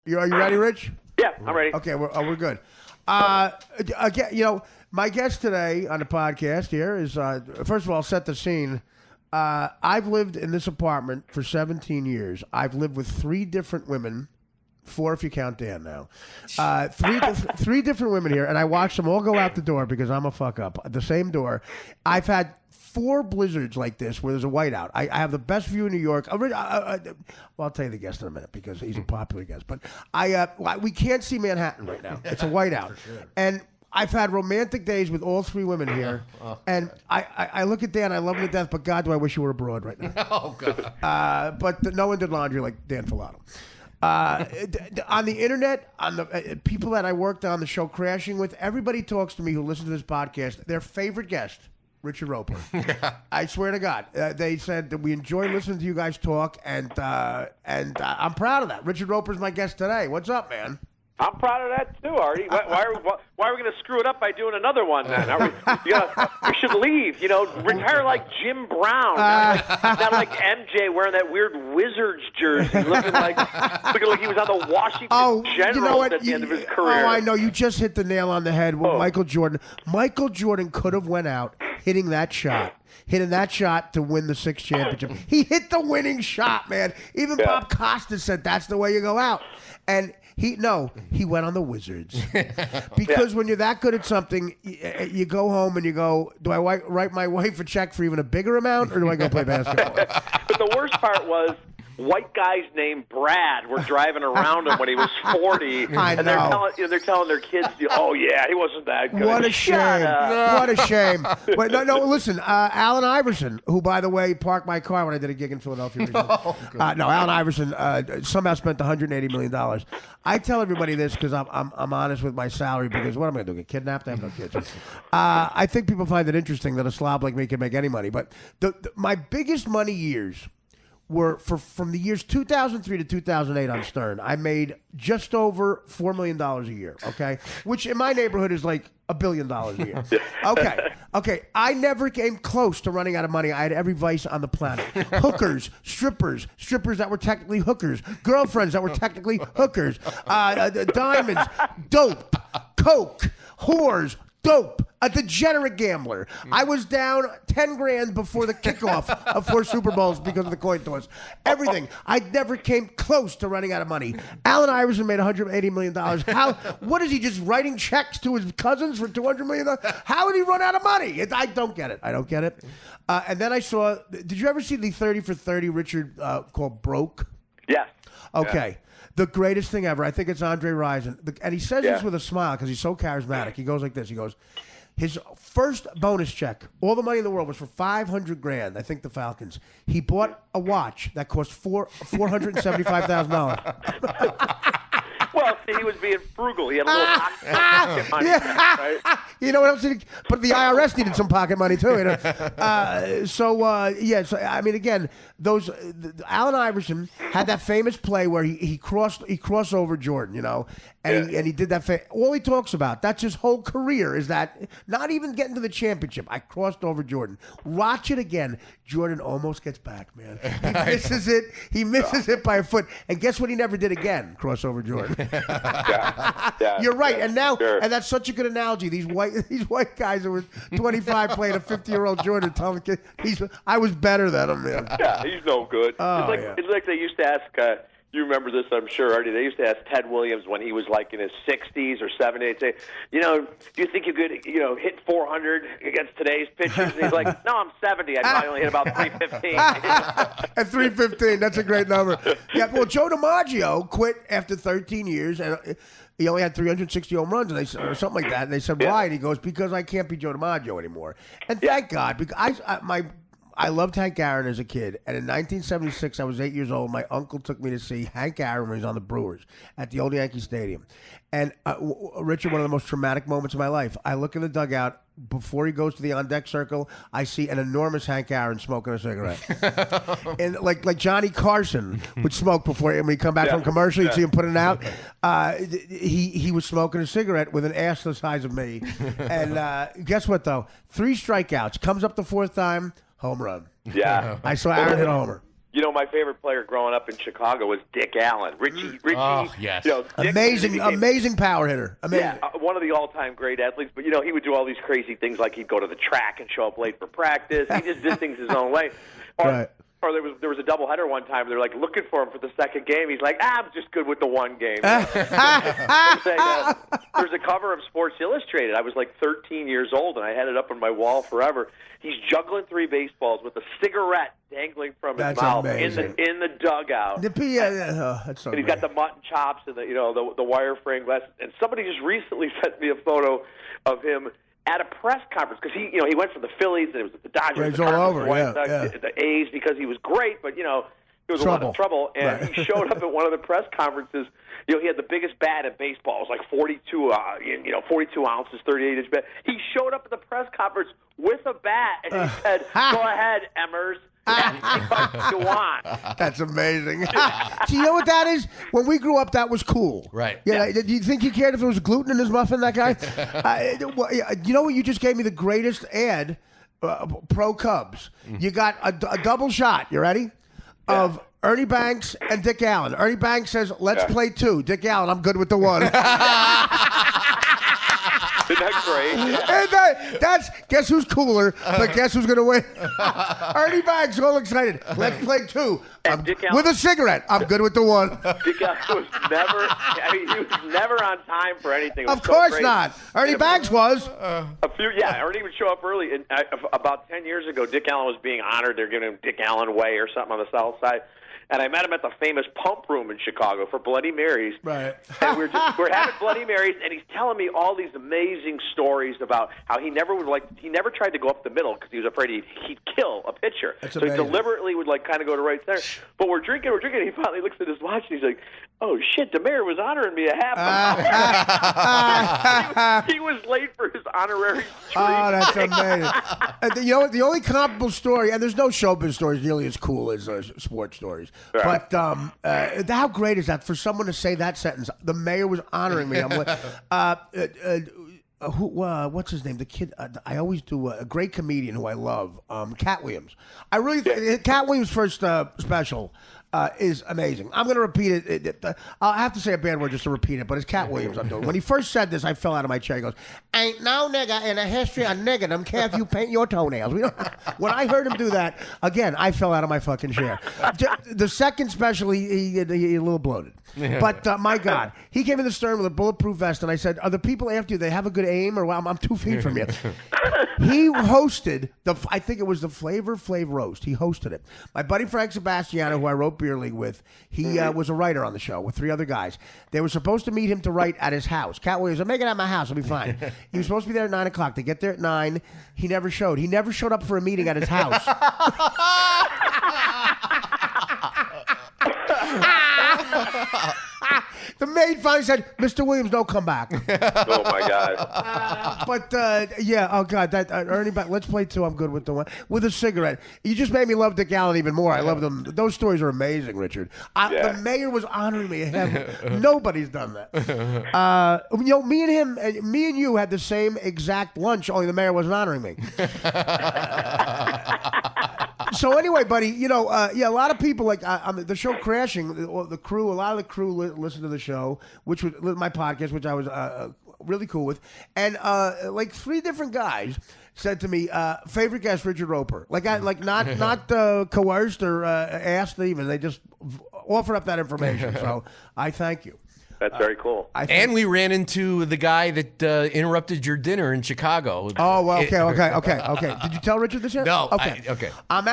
Are you ready, Rich? Yeah, I'm ready. Okay, we're good. Again, my guest today on the podcast here is, first of all, set the scene. I've lived in this apartment for 17 years. I've lived with 3 different women, 4 if you count Dan now. Three different women here, and I watched them all go out the door because I'm a fuck up. The same door. I've had 4 blizzards like this where there's a whiteout. I have the best view in New York. Well, I'll tell you the guest in a minute because he's a popular guest. But we can't see Manhattan right now. It's a whiteout. Sure. And I've had romantic days with all 3 women here. And I look at Dan, I love him to death, but God, do I wish you were abroad right now. Oh, God. But no one did laundry like Dan Filato. On the internet, on the people that I worked on the show Crashing with, everybody talks to me who listens to this podcast, their favorite guest, Richard Roeper. I swear to God. They said that we enjoy listening to you guys talk, and I'm proud of that. Richard Roeper's my guest today. What's up, man? I'm proud of that too, Artie. Why are we going to screw it up by doing another one then? We should leave. Retire like Jim Brown, not like MJ wearing that weird Wizards jersey, looking like he was on the Washington Generals at the end of his career. Oh, I know. You just hit the nail on the head with Michael Jordan. Michael Jordan could have went out hitting that shot to win the 6th championship. He hit the winning shot, man. Even Bob Costas said that's the way you go out. And he went on the Wizards. Because when you're that good at something, you go home and you go, do I write my wife a check for even a bigger amount, or do I go play basketball? But the worst part was, white guys named Brad were driving around him when he was 40, and they're telling their kids, "Oh yeah, he wasn't that good." What a shame! What a shame! Wait, no, listen, Allen Iverson, who by the way parked my car when I did a gig in Philadelphia. Allen Iverson somehow spent $180 million. I tell everybody this because I'm honest with my salary, because what am I going to do? Get kidnapped? I have no kids. I think people find it interesting that a slob like me can make any money, but my biggest money years were from the years 2003 to 2008 on Stern. I made just over $4 million a year, okay? Which in my neighborhood is like $1 billion a year. Okay. I never came close to running out of money. I had every vice on the planet. Hookers, strippers that were technically hookers, girlfriends that were technically hookers, diamonds, dope, coke, whores, dope, a degenerate gambler. I was down 10 grand before the kickoff of 4 Super Bowls because of the coin toss. Everything. I never came close to running out of money. Allen Iverson made $180 million. What is he, just writing checks to his cousins for $200 million? How did he run out of money? I don't get it. And then I saw, did you ever see the 30 for 30 Richard called Broke? Yes. Okay. Yeah. The greatest thing ever. I think it's Andre Rison. And he says this with a smile because he's so charismatic. He goes like this. He goes, his first bonus check, all the money in the world, was for $500 grand. I think the Falcons. He bought a watch that cost $475,000. Well, see, he was being frugal. He had a little pocket money, right? You know what else? But the IRS needed some pocket money too. So I mean, again, Allen Iverson had that famous play where he crossed over Jordan, and he did that. All he talks about, that's his whole career, is that not even getting to the championship. I crossed over Jordan. Watch it again. Jordan almost gets back, man. He misses it. He misses it by a foot. And guess what? He never did again. Cross over Jordan. You're right. And now, and that's such a good analogy. These white guys that were 25 playing a 50-year-old Jordan, telling the kid, I was better than him, man. Yeah, he's no good. It's like they used to ask. You remember this, I'm sure, Artie. They used to ask Ted Williams when he was like in his 60s or 70s. They'd say, do you think you could, hit 400 against today's pitchers? And he's like, no, I'm 70. I probably only hit about 315. At 315, that's a great number. Yeah, well, Joe DiMaggio quit after 13 years, and he only had 360 home runs, or something like that. And they said, why? And he goes, because I can't be Joe DiMaggio anymore. And thank God, because I loved Hank Aaron as a kid, and in 1976, I was 8 years old. My uncle took me to see Hank Aaron when he was on the Brewers at the old Yankee Stadium. And Richard, one of the most traumatic moments of my life. I look in the dugout. Before he goes to the on-deck circle, I see an enormous Hank Aaron smoking a cigarette. And like Johnny Carson would smoke before, when he come back from commercial, you'd see him putting it out. He was smoking a cigarette with an ass the size of me. And guess what, though? 3 strikeouts. Comes up the 4th time. Home run. Yeah. I saw Aaron hit a homer. You know, my favorite player growing up in Chicago was Dick Allen. Richie. Oh, yes. Dick, amazing power hitter. Amazing. Yeah, one of the all-time great athletes. But, he would do all these crazy things, like he'd go to the track and show up late for practice. He just did things his own way. Right. Or there was a doubleheader one time. They're like looking for him for the second game. He's like, I'm just good with the one game. There's a cover of Sports Illustrated. I was like 13 years old, and I had it up on my wall forever. He's juggling 3 baseballs with a cigarette dangling from his mouth in the dugout. That's so and he's got the mutton chops and the wireframe glasses. And somebody just recently sent me a photo of him at a press conference, because he went from the Phillies, and it was at the Dodgers, all over, the A's, because he was great, but it was a lot of trouble. And he showed up at one of the press conferences. He had the biggest bat in baseball. It was like 42 ounces, 38-inch bat. He showed up at the press conference with a bat, and he said, "Go ahead, Emmers. You want." That's amazing. So you know what that is? When we grew up, that was cool. Right. Yeah. Do you think he cared if there was gluten in his muffin, that guy? You know what? You just gave me the greatest ad, pro Cubs. You got a double shot. You ready? Of Ernie Banks and Dick Allen. Ernie Banks says, "Let's play 2." Dick Allen, "I'm good with the 1." Isn't that great? And that's guess who's cooler, but guess who's going to win? Ernie Banks, all excited. "Let's play 2." With a cigarette. "I'm good with the 1." Dick Allen was never. He was never on time for anything. Of course not. Ernie Banks was. Ernie would show up early. And about 10 years ago, Dick Allen was being honored. They're giving him Dick Allen Way or something on the South Side. And I met him at the famous Pump Room in Chicago for Bloody Marys. Right. And we're having Bloody Marys, and he's telling me all these amazing stories about how he never tried to go up the middle because he was afraid he'd kill a pitcher. That's so amazing. he deliberately would kind of go to right center. But we're drinking, and he finally looks at his watch, and he's like, "Oh shit, the mayor was honoring me a half hour." He was late for his honorary treat. Oh, that's amazing. The only comparable story, and there's no showbiz stories nearly as cool as sports stories. Right. But how great is that for someone to say that sentence? The mayor was honoring me. I'm like, what's his name? The kid I always do. A great comedian who I love, Cat Williams. I really Cat Williams' first special is amazing. I'm going to repeat it. I'll have to say a bad word just to repeat it, but it's Cat Williams I'm doing. When he first said this, I fell out of my chair. He goes, "Ain't no nigga in the history of niggerdom care if you paint your toenails." When I heard him do that, again, I fell out of my fucking chair. The second special, he a little bloated. But my God, he came in the stern with a bulletproof vest, and I said, "Are the people after you, they have a good aim, or I'm 2 feet from you?" He hosted I think it was the Flavor Flav roast. He hosted it. My buddy Frank Sebastiano, who I wrote Beer League with, he was a writer on the show with 3 other guys. They were supposed to meet him to write at his house. Cat Williams, "I'm making it at my house. I'll be fine." He was supposed to be there at 9 o'clock. They get there at 9. He never showed. He never showed up for a meeting at his house. The maid finally said, "Mr. Williams, don't come back." Oh my God! Oh God, that Ernie back. "Let's play 2. I'm good with the 1 with a cigarette." You just made me love Dick Allen even more. I love them. Those stories are amazing, Richard. The mayor was honoring me. Nobody's done that. Me and him, me and you had the same exact lunch. Only the mayor wasn't honoring me. So anyway, buddy, a lot of people the show Crashing. The crew, a lot of the crew listened to the show, which was my podcast, which I was really cool with, and 3 different guys said to me, "Favorite guest, Richard Roeper." Not coerced or asked even. They just offered up that information. So I thank you. That's very cool. And we ran into the guy that interrupted your dinner in Chicago. Oh, well, okay. Did you tell Richard this yet? No. Okay. I'm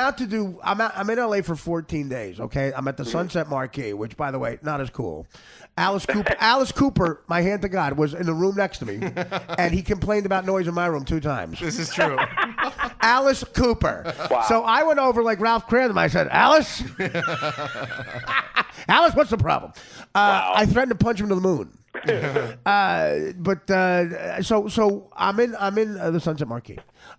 in LA for 14 days, okay? I'm at the Sunset Marquee, which, by the way, not as cool. Alice Cooper, my hand to God, was in the room next to me, and he complained about noise in my room 2 times. This is true. Alice Cooper. Wow. So I went over like Ralph Cramden. I said, "Alice? Alice, what's the problem?" I threatened to punch him to the moon. So I'm in the Sunset Marquee.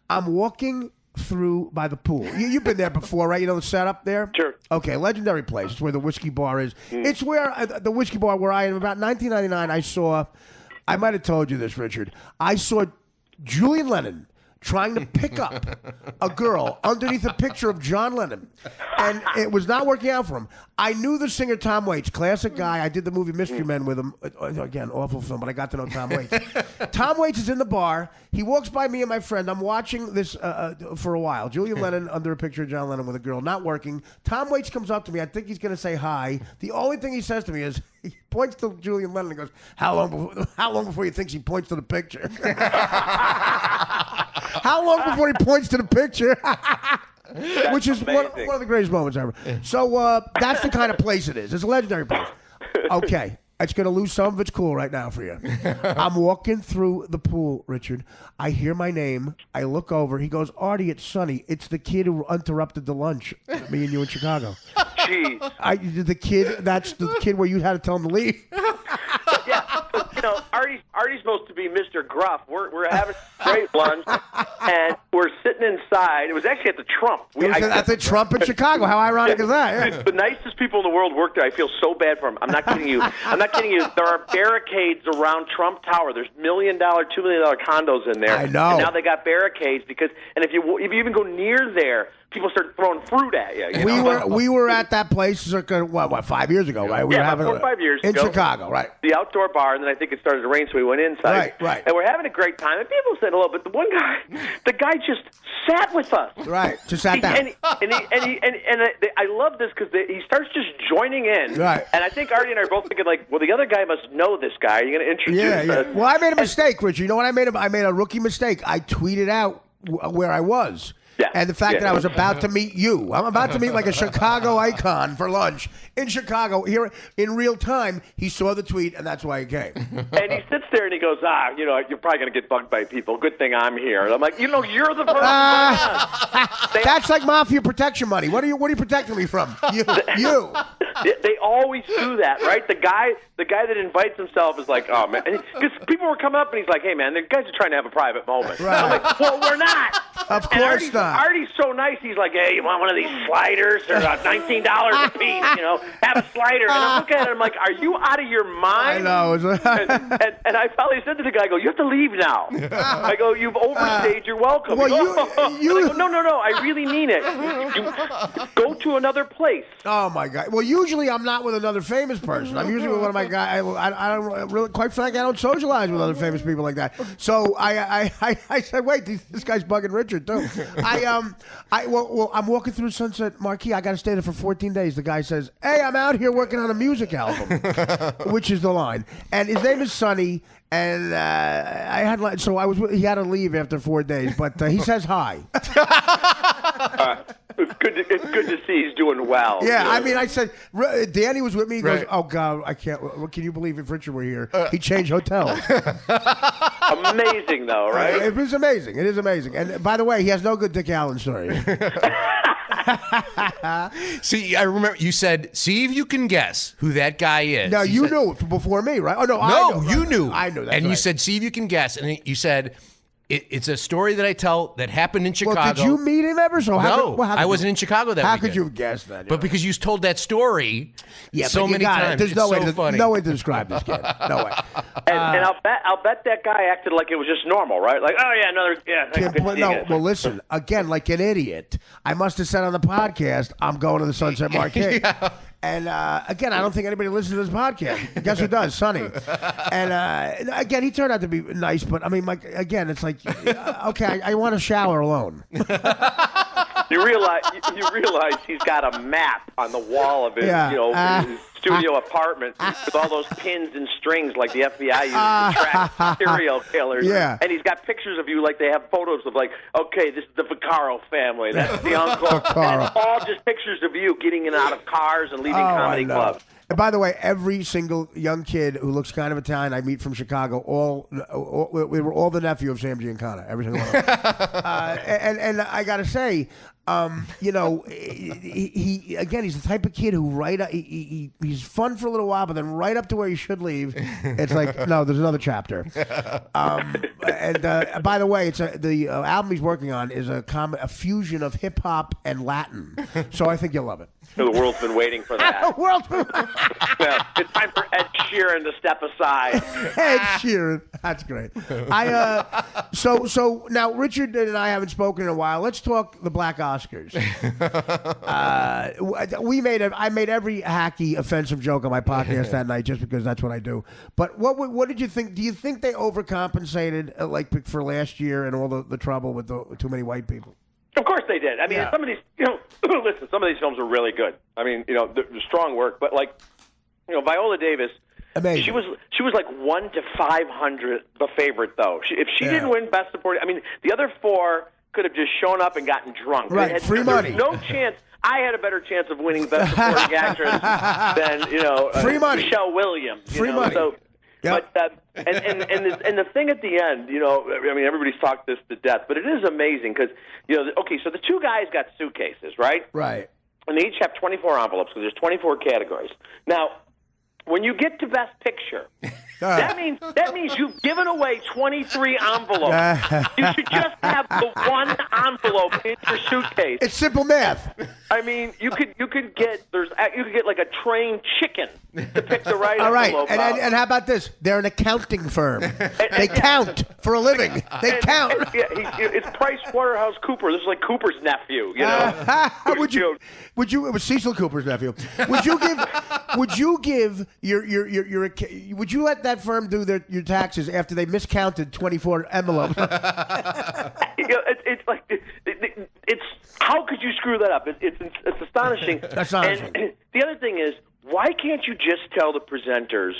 I'm walking through by the pool. You've been there before, right? You know the setup there? Sure. Okay, legendary place. It's where the whiskey bar is. It's where the whiskey bar where I am. About 1999, I might have told you this, Richard. I saw Julian Lennon trying to pick up a girl underneath a picture of John Lennon, and it was not working out for him. I knew the singer Tom Waits, classic guy. I did the movie Mystery Men with him. Again, awful film, but I got to know Tom Waits. Tom Waits is in the bar. He walks by me and my friend. I'm watching this for a while. Julian Lennon under a picture of John Lennon with a girl, not working. Tom Waits comes up to me. I think he's going to say hi. The only thing he says to me is, he points to Julian Lennon and goes, how long before he thinks he points to the picture? How long before he points to the picture? Which is one of the greatest moments ever. So that's the kind of place it is. It's a legendary place. Okay. It's going to lose some of its cool right now for you. I'm walking through the pool, Richard. I hear my name. I look over. He goes, Artie, it's Sonny. It's the kid who interrupted the lunch, me and you in Chicago. Jeez. The kid, that's the kid where you had to tell him to leave. Yeah, but, Artie's supposed to be Mr. Gruff. We're having a great lunch, and we're sitting inside. It was actually at the Trump. At the Trump in Chicago. How ironic is that? Yeah. The nicest people in the world work there. I feel so bad for them. I'm not kidding you. There are barricades around Trump Tower. There's $1 million, $2 million condos in there. I know. And now they got barricades and if you even go near there, people start throwing fruit at you. We were at that place circa, 5 years ago, right? We were having 4 or 5 years in ago. Chicago, right? The outdoor bar, and then I think it started to rain, so we went inside. Right. And we're having a great time, and people said hello, but the guy just sat with us. Right, just sat down. And I love this because he starts just joining in. Right. And I think Artie and I are both thinking, like, well, the other guy must know this guy. Are you going to introduce us? Well, I made a mistake, Richard. You know what I made? I made a rookie mistake. I tweeted out where I was. Yeah. And the fact that I was about to meet you. I'm about to meet like a Chicago icon for lunch in Chicago. Here in real time, he saw the tweet, and that's why he came. And he sits there and he goes, you're probably going to get bugged by people. Good thing I'm here. And I'm like, you're the person. That's like mafia protection money. What are you protecting me from? You. They always do that, right? The guy that invites himself is like, oh, man. Because people were coming up and he's like, hey, man, the guys are trying to have a private moment. Right. I'm like, well, we're not. Of course not. Artie's so nice. He's like, hey, you want one of these sliders? They're $19 a piece, have a slider. And I'm looking at it, I'm like, are you out of your mind? I know. and I finally said to the guy, I go, you have to leave now. I go, you've overstayed your welcome. Well, I go, no, I really mean it. You go to another place. Oh, my God. Well, usually I'm not with another famous person. I'm usually with one of my guys. I don't really, quite frankly, I don't socialize with other famous people like that. So I said, wait, this guy's bugging Richard, too. I'm walking through Sunset Marquee. I got to stay there for 14 days. The guy says, hey, I'm out here working on a music album, which is the line. And his name is Sonny. And he had to leave after 4 days, but he says hi. It's good to see he's doing well. Yeah, I mean, I said, Danny was with me. He goes, oh, God, I can't. Can you believe if Richard were here? He'd change hotels. Amazing, though, right? It was amazing. It is amazing. And by the way, he has no good Dick Allen story. See, I remember you said, see if you can guess who that guy is. No, you knew before me, right? Oh, no, you knew. I knew that. And you said, see if you can guess. And you said, it's a story that I tell that happened in Chicago. Well, did you meet him ever? So I wasn't in Chicago that How weekend. could you have guessed that? But because you told that story so many got times. It. There's it's funny. no way to describe this kid. No way. And I'll bet that guy acted like it was just normal, right? Like, oh yeah, well, listen, again, like an idiot. I must have said on the podcast, I'm going to the Sunset Marquee. Yeah. And again, I don't think anybody listens to this podcast. Guess who does? Sonny. And again, he turned out to be nice, but I mean, again, it's like, okay, I want to shower alone. You realize he's got a map on the wall of his, his studio apartment with all those pins and strings like the FBI uses to track serial killers. Yeah. And he's got pictures of you, like they have photos of like, okay, this is the Vaccaro family, that's the uncle. And it's all just pictures of you getting in and out of cars and leaving comedy clubs. And by the way, every single young kid who looks kind of Italian I meet from Chicago, we were all the nephew of Sam Giancana, every single one of them. And I got to say, he again, he's the type of kid who he's fun for a little while, but then right up to where he should leave, it's like, no, there's another chapter. And by the way, it's the album he's working on is a fusion of hip hop and Latin. So I think you'll love it. The world's been waiting for that. The world's been Yeah, it's time for Ed Sheeran to step aside. Ed Sheeran. That's great. So now Richard and I haven't spoken in a while. Let's talk the Black Oscars. I made every hacky, offensive joke on my podcast that night just because that's what I do. But what did you think? Do you think they overcompensated like for last year and all the trouble with too many white people? Of course they did. I mean, some of these, listen, some of these films are really good. I mean, they're strong work, but like, Viola Davis. Amazing. She was like 1 to 500 the favorite though. If she didn't win Best Supporting, I mean, the other 4 could have just shown up and gotten drunk. Right, free money. No chance. I had a better chance of winning Best Supporting Actress than free money. Michelle Williams. Free money. So, yep. But and the thing at the end, I mean, everybody's talked this to death, but it is amazing because okay, so the 2 guys got suitcases, right? Right. And they each have 24 envelopes because there's 24 categories. Now, when you get to Best Picture, that means you've given away 23 envelopes. You should just have the 1 envelope in your suitcase. It's simple math. I mean, you could get like a trained chicken to pick the right All right, envelope. and how about this? They're an accounting firm. They count for a living. They count. It's PricewaterhouseCoopers. This is like Cooper's nephew. Would you? It was Cecil Cooper's nephew. Would you give would you let that firm do your taxes after they miscounted 24 envelopes? It's how could you screw that up? It's astonishing. Astonishing. And the other thing is, why can't you just tell the presenters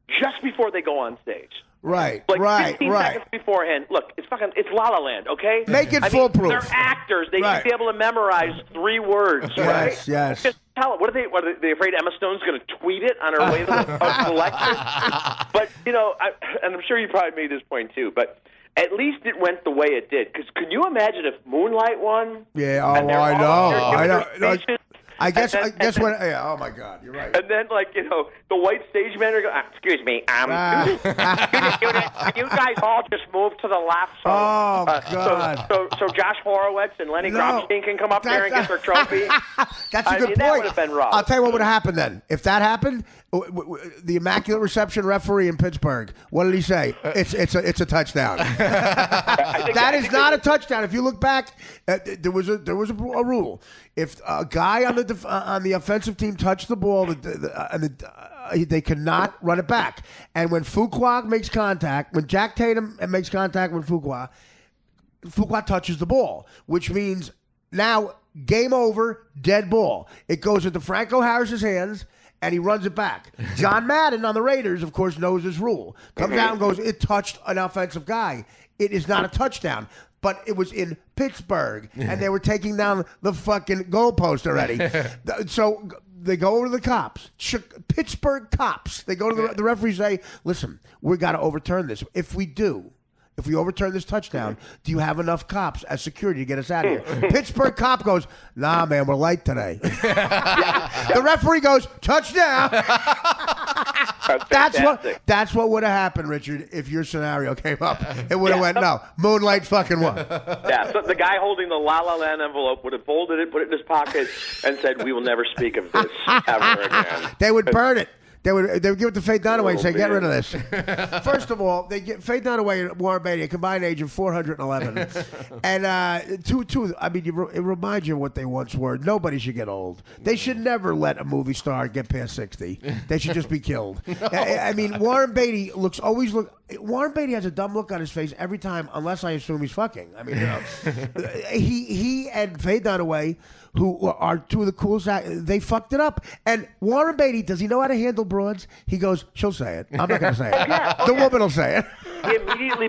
just before they go on stage? Right, like 15 seconds beforehand. Look, it's La La Land, okay? Make it foolproof. They're actors. They should be able to memorize 3 words, right? Yes. Just tell it. What are they afraid Emma Stone's going to tweet it on her way to the lecture? But, and I'm sure you probably made this point too, but at least it went the way it did. Because could you imagine if Moonlight won? Yeah, I know. I guess what? Yeah, oh my God, you're right. And then, the white stage manager goes, "Excuse me, can you guys all just move to the left?" So, God. So Josh Horowitz and Lenny Grobstein can come up there and get their trophy. That's a good point. That would have been rough. I'll tell you what would have happened then. If that happened, the Immaculate Reception referee in Pittsburgh, what did he say? It's a touchdown. That is not a touchdown. If you look back, there was a rule. If a guy on the offensive team touched the ball, they cannot run it back. And when Fuqua makes contact, when Jack Tatum makes contact with Fuqua touches the ball, which means now game over, dead ball. It goes into Franco Harris's hands, and he runs it back. John Madden on the Raiders, of course, knows this rule. Comes out and goes, it touched an offensive guy. It is not a touchdown. But it was in Pittsburgh, and they were taking down the fucking goalpost already. So they go over to the cops, Pittsburgh cops. They go to the referees and say, listen, we got to overturn this. If we overturn this touchdown, do you have enough cops as security to get us out of here? Pittsburgh cop goes, nah, man, we're light today. The referee goes, touchdown. That's what would have happened, Richard, if your scenario came up. It would have went, no, Moonlight fucking won. Yeah, so the guy holding the La La Land envelope would have folded it, put it in his pocket, and said, we will never speak of this ever again. They would burn it. They would give it to Faye Dunaway and say, get rid of this. First of all, they get Faye Dunaway and Warren Beatty, a combined age of 411. And it reminds you of what they once were. Nobody should get old. They should never let a movie star get past 60. They should just be killed. I mean, Warren Beatty Warren Beatty has a dumb look on his face every time, unless I assume he's fucking. I mean, he and Faye Dunaway, who are 2 of the coolest they fucked it up. And Warren Beatty, does he know how to handle broads? He goes, she'll say it. I'm not going to say it. The woman will say it. He immediately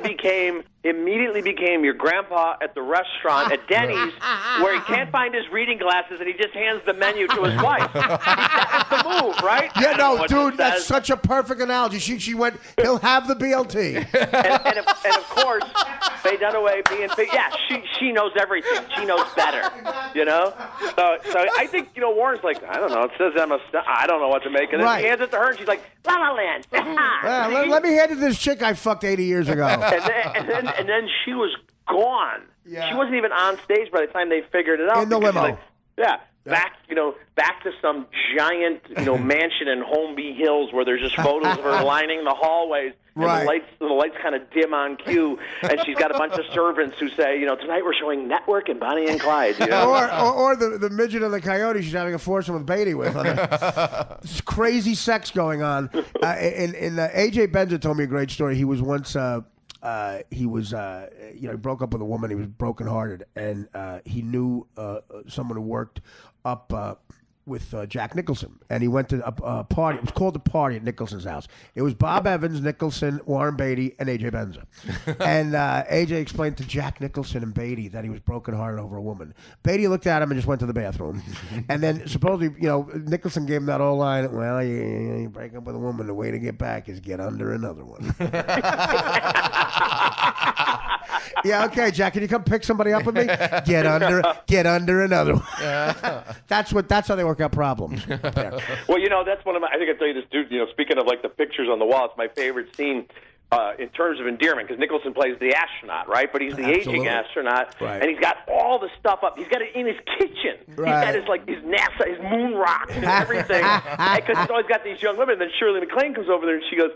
became your grandpa at the restaurant at Denny's, where he can't find his reading glasses and he just hands the menu to his wife. That's the move, right? Yeah, no, dude, that's such a perfect analogy. She went, he'll have the BLT. And of Faye Dunaway being Faye. Yeah, she knows everything. She knows better, you know? So I think, Warren's like, I don't know. It says Emma Stone. I don't know what to make of it. Right. He hands it to her, and she's like, La La Land. Let me hand it to this chick I fucked 80 years ago. and then she was gone. Yeah. She wasn't even on stage by the time they figured it out. In the limo. Like, back to some giant, mansion in Holmby Hills where there's just photos of her lining the hallways, and Right. the lights kind of dim on cue, and she's got a bunch of servants who say, tonight we're showing Network and Bonnie and Clyde. Or the midget and the coyote she's having a foursome with Beatty with. This crazy sex going on. AJ Benza told me a great story. He was once. He broke up with a woman. He was brokenhearted, and he knew someone who worked up with Jack Nicholson, and he went to a party. It was called the party at Nicholson's house. It was Bob Evans, Nicholson, Warren Beatty, and AJ Benza. And AJ explained to Jack Nicholson and Beatty that he was brokenhearted over a woman. Beatty looked at him and just went to the bathroom. And then supposedly, Nicholson gave him that old line, well, you break up with a woman, the way to get back is get under another one. Yeah, okay, Jack, can you come pick somebody up with me? Get under another one. That's how they work out problems. Well, that's one of my. I think I tell you this, dude. Speaking of like the pictures on the wall, it's my favorite scene in terms of endearment because Nicholson plays the astronaut, right? But he's the aging astronaut, right. And he's got all the stuff up. He's got it in his kitchen. Right. He's got his NASA, his moon rocks, and everything. Because he's always got these young women. And then Shirley MacLaine comes over there and she goes,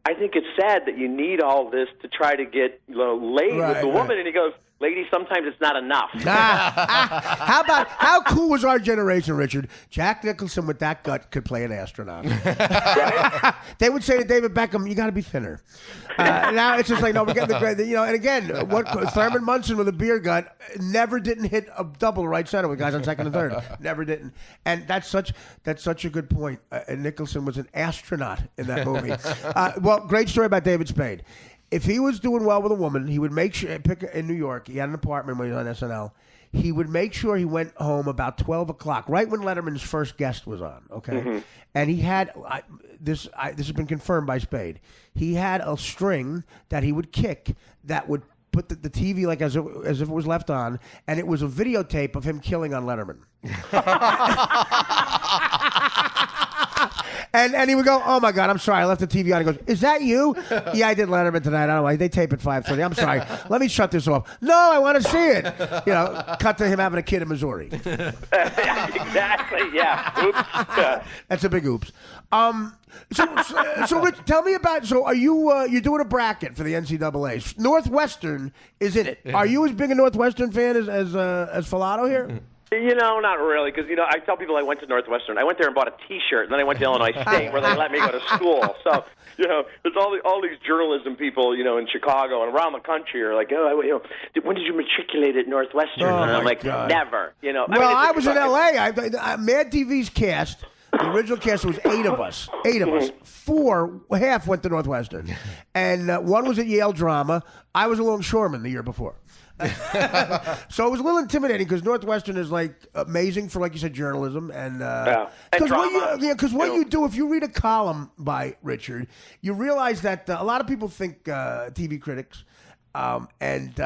I think it's sad that you need all this to try to get laid with the woman. And he goes, lady, sometimes it's not enough. How cool was our generation, Richard? Jack Nicholson with that gut could play an astronaut. They would say to David Beckham, you got to be thinner. Now it's just like, no, we're getting the great, and again, Thurman Munson with a beer gut never didn't hit a double right center with guys on second and third. Never didn't. And that's such a good point. Nicholson was an astronaut in that movie. Well, great story about David Spade. If he was doing well with a woman, he would make sure, in New York, he had an apartment when he was on SNL, he would make sure he went home about 12 o'clock, right when Letterman's first guest was on, okay? Mm-hmm. And he had, this has been confirmed by Spade, he had a string that he would kick that would put the TV like as if it was left on, and it was a videotape of him killing on Letterman. And he would go, oh, my God, I'm sorry. I left the TV on. He goes, is that you? Yeah, I did Letterman tonight. I don't know why. They tape at 5:30. I'm sorry. Let me shut this off. No, I want to see it. Cut to him having a kid in Missouri. Exactly, yeah. Oops. That's a big oops. So Rich, tell me about, are you, you're doing a bracket for the NCAA. Northwestern is in it. Are you as big a Northwestern fan as Filato here? Not really, because, I tell people I went to Northwestern. I went there and bought a T-shirt, and then I went to Illinois State, where they let me go to school. So, there's all these journalism people, in Chicago and around the country are like, when did you matriculate at Northwestern? Oh, and I'm like, God. never. Well, I was in L.A. Mad TV's cast, the original cast was 8 of us. 8 of us. 4, half went to Northwestern. And one was at Yale Drama. I was a longshoreman the year before. So it was a little intimidating because Northwestern is like amazing for, like you said, journalism and because what you do, if you read a column by Richard, you realize that a lot of people think TV critics and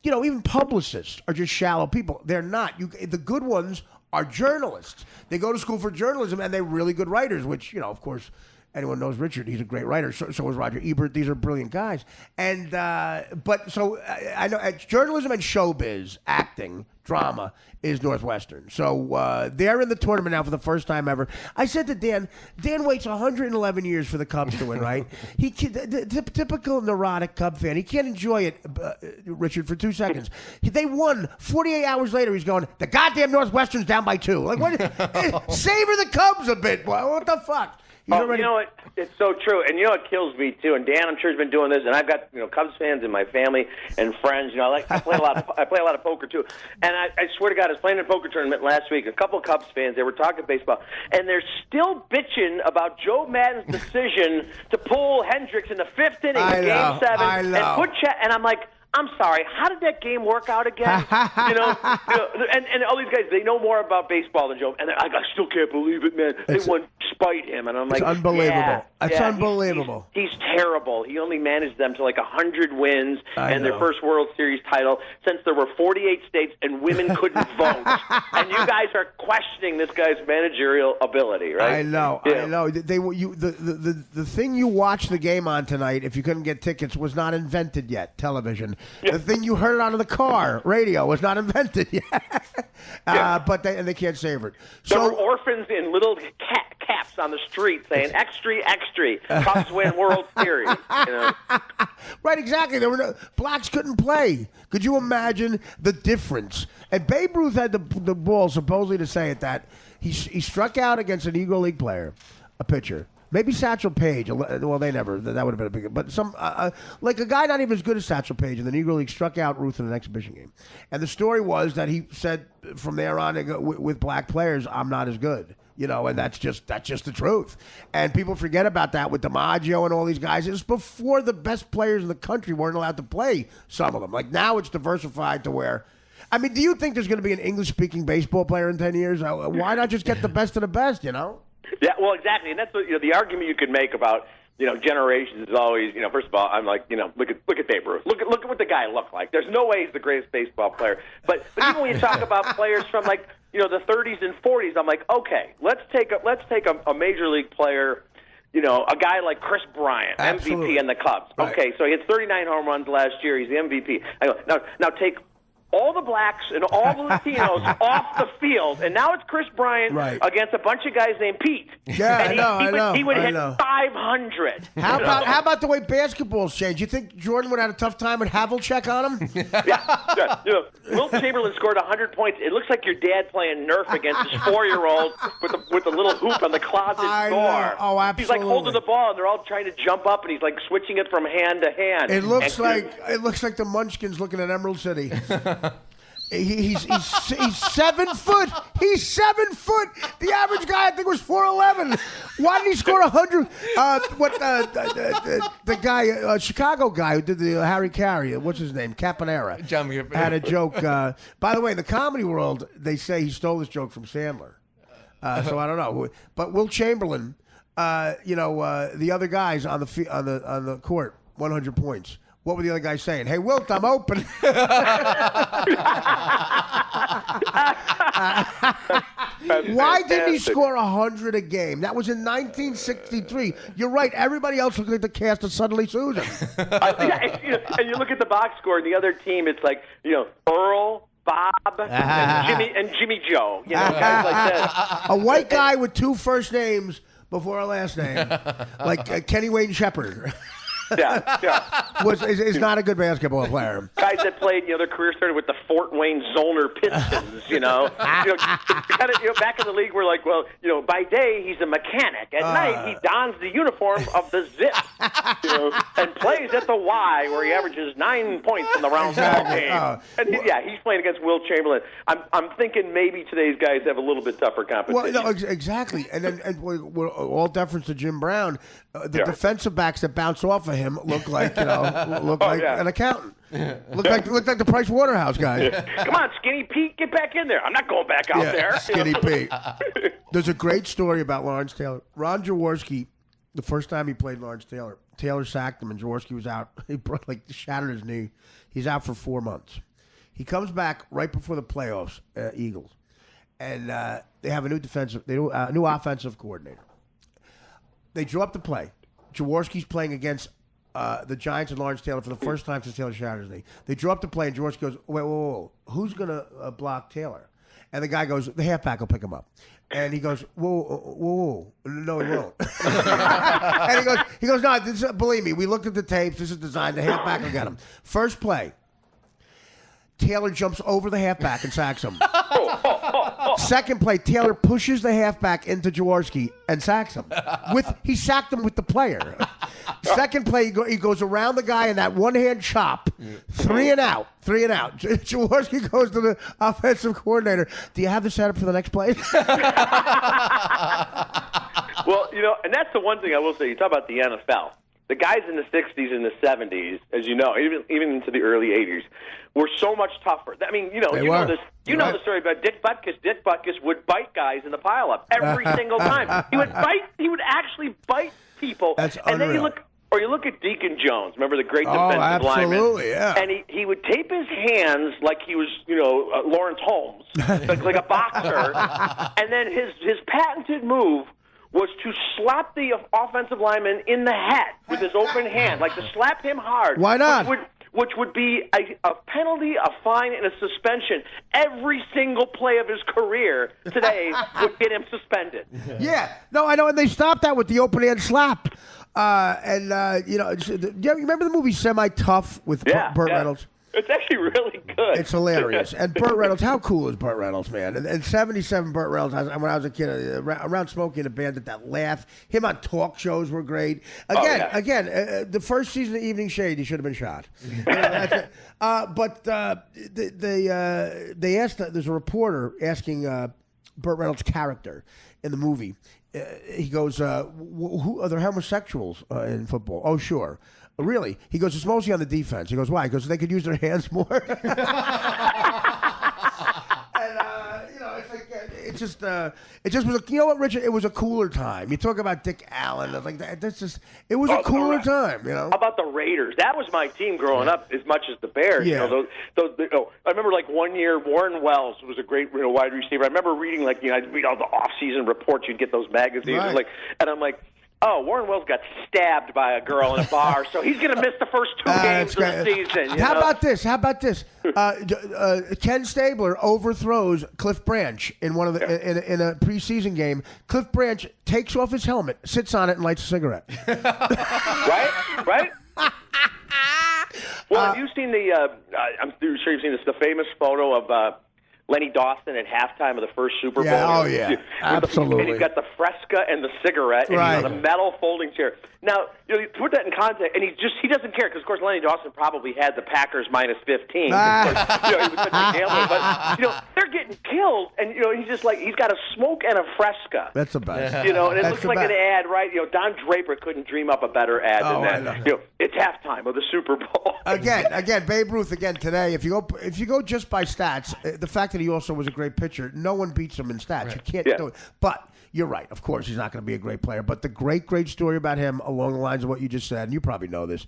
even publicists are just shallow people. They're not. The good ones are journalists. They go to school for journalism and they're really good writers, which of course. Anyone knows Richard, he's a great writer. So is Roger Ebert. These are brilliant guys. And I know journalism and showbiz, acting, drama is Northwestern. So they're in the tournament now for the first time ever. I said to Dan waits 111 years for the Cubs to win, right? The typical neurotic Cub fan, he can't enjoy it, Richard, for 2 seconds. They won. 48 hours later, he's going, the goddamn Northwestern's down by 2. Like, what? Savor the Cubs a bit, boy. What the fuck? You know what? It's so true. And it kills me, too. And Dan, I'm sure, has been doing this. And I've got, Cubs fans in my family and friends. I play a lot of poker, too. And I swear to God, I was playing in a poker tournament last week. A couple of Cubs fans, they were talking baseball. And they're still bitching about Joe Madden's decision to pull Hendricks in the 5th inning of Game 7 and put and I'm like, I'm sorry, how did that game work out again? And all these guys, they know more about baseball than Joe. And they're like, I still can't believe it, man. They won despite him. And I'm like, it's unbelievable. Yeah. That's unbelievable. He's terrible. He only managed them to like 100 wins and their first World Series title since there were 48 states and women couldn't vote. And you guys are questioning this guy's managerial ability, right? I know. The thing you watched the game on tonight, if you couldn't get tickets, was not invented yet. Television. The thing you heard on the car, radio, was not invented yet. But they can't savor it. There were orphans in little caps on the street saying "extra, extra." Cubs win World Series. You know? Right, exactly. Blacks couldn't play. Could you imagine the difference? And Babe Ruth had the ball supposedly to say it that he struck out against a Negro League player, a pitcher. Maybe Satchel Paige. Well, they never. That would have been a big. But some like a guy not even as good as Satchel Paige in the Negro League struck out Ruth in an exhibition game. And the story was that he said from there on with black players, I'm not as good. You know, and that's just the truth. And people forget about that with DiMaggio and all these guys. It was before the best players in the country weren't allowed to play, some of them. Like now it's diversified to where, I mean, do you think there's going to be an English-speaking baseball player in 10 years? Why not just get the best of the best, you know? Yeah, well, exactly. And that's what, the argument you could make about, generations is always, first of all, I'm like, look at Babe Ruth. Look at what the guy looked like. There's no way he's the greatest baseball player. But even when you talk about players from like, the 30s and 40s, I'm like, okay, let's take a major league player, a guy like Chris Bryant, Absolutely. MVP in the Cubs. Right. Okay, so he hit 39 home runs last year. He's the MVP. I go, now take all the blacks and all the Latinos off the field, and now it's Chris Bryant against a bunch of guys named Pete. Yeah, and I know. He would hit 500. How about the way basketball's changed? You think Jordan would have had a tough time with Havlicek on him? Yeah. Wilt Chamberlain scored 100 points. It looks like your dad playing Nerf against his 4-year-old with the little hoop on the closet door. Know. Oh, absolutely. He's like holding the ball, and they're all trying to jump up, and he's like switching it from hand to hand. It looks like the Munchkins looking at Emerald City. He's 7 foot. He's 7 foot. The average guy, I think, was 4'11". Why did he score 100? The guy, Chicago guy who did the Harry Carey, what's his name? Caponera. John Caponera. Had a joke. By the way, in the comedy world, they say he stole this joke from Sandler. So I don't know. But Wilt Chamberlain, the other guys on the court, 100 points. What were the other guys saying? Hey, Wilt, I'm open. Why didn't he score 100 a game? That was in 1963. You're right. Everybody else looked like the cast of Suddenly Susan. And you look at the box score, and the other team, it's like, Earl, Bob, and Jimmy Joe. Guys like that. A white guy with 2 first names before a last name, like Kenny Wayne Shepherd. Is not a good basketball player. Guys that played, their career started with the Fort Wayne Zollner Pistons. Back in the league, we're like, well, by day he's a mechanic. At night he dons the uniform of the Zip, and plays at the Y, where he averages 9 points in the round ball game. And he's playing against Wilt Chamberlain. I'm thinking maybe today's guys have a little bit tougher competition. Well, no, exactly. And then we're all deference to Jim Brown. The defensive backs that bounce off of him look like an accountant. Look like the Price Waterhouse guy. Come on, Skinny Pete, get back in there. I'm not going back out there. Skinny Pete. There's a great story about Lawrence Taylor. Ron Jaworski, the first time he played Lawrence Taylor, Taylor sacked him and Jaworski was out. He shattered his knee. He's out for 4 months. He comes back right before the playoffs, Eagles, and they have a new offensive coordinator. They drew up the play. Jaworski's playing against the Giants and Lawrence Taylor for the first time since Taylor shattered his knee. They drew up the play, and Jaworski goes, whoa, who's going to block Taylor? And the guy goes, the halfback will pick him up. And he goes, whoa, no, he won't. And he goes, no, believe me, we looked at the tapes. This is designed. The halfback will get him. First play, Taylor jumps over the halfback and sacks him. Second play, Taylor pushes the halfback into Jaworski and sacks him. He sacked him with the player. Second play, he goes around the guy in that one-hand chop. 3 and out. Jaworski goes to the offensive coordinator. Do you have the setup for the next play? Well, and that's the one thing I will say. You talk about the NFL. The guys in the 60s and the 70s, as you know, even into the early 80s, were so much tougher. I mean, know this. You know the story about Dick Butkus. Dick Butkus would bite guys in the pileup every single time. He would bite. He would actually bite people. That's and then unreal. you look at Deacon Jones. Remember the great defensive absolutely, lineman? Yeah. And he would tape his hands like he was, Lawrence Holmes, like a boxer. And then his patented move was to slap the offensive lineman in the head with his open hand, like to slap him hard. Why not? Which would be a penalty, a fine, and a suspension. Every single play of his career today would get him suspended. Yeah. No, I know, and they stopped that with the open hand slap. Do you remember the movie Semi-Tough with Burt Reynolds? It's actually really good. It's hilarious. And Burt Reynolds, how cool is Burt Reynolds, man? And 77 Burt Reynolds, when I was a kid, around Smokey and the Bandit, that laugh. Him on talk shows were great. Again, the first season of Evening Shade, he should have been shot. That's it. But they asked, there's a reporter asking Burt Reynolds' character in the movie. He goes, who are there homosexuals in football? Oh, sure. Really? He goes, it's mostly on the defense. He goes, why? He goes, they could use their hands more. It's like, it just was, you know what, Richard? It was a cooler time. You talk about Dick Allen, like that. It was a cooler time, How about the Raiders? That was my team growing up as much as the Bears. Yeah. I remember like one year, Warren Wells was a great wide receiver. I remember reading I'd read all the off-season reports. You'd get those magazines, right. and I'm like, oh, Warren Wells got stabbed by a girl in a bar, so he's going to miss the first 2 games of the season. How about this? Ken Stabler overthrows Cliff Branch in one of the in a preseason game. Cliff Branch takes off his helmet, sits on it, and lights a cigarette. Right. Well, have you seen I'm sure you've seen this, the famous photo of Lenny Dawson at halftime of the first Super Bowl. Yeah, absolutely. And he's got the Fresca and the cigarette, and the metal folding chair. Now, you put that in context, and he doesn't care, because, of course, Lenny Dawson probably had the Packers minus 15. He was such a gambler. But, they're getting killed, and, he's just like, he's got a smoke and a Fresca. That's the best. And it looks like an ad, right? Don Draper couldn't dream up a better ad than that. It's halftime of the Super Bowl. Again, Babe Ruth again today. If you go just by stats, the fact that he also was a great pitcher, no one beats him in stats. Right. You can't do it. But you're right. Of course, he's not going to be a great player. But the great story about him, along the lines of what you just said, and you probably know this.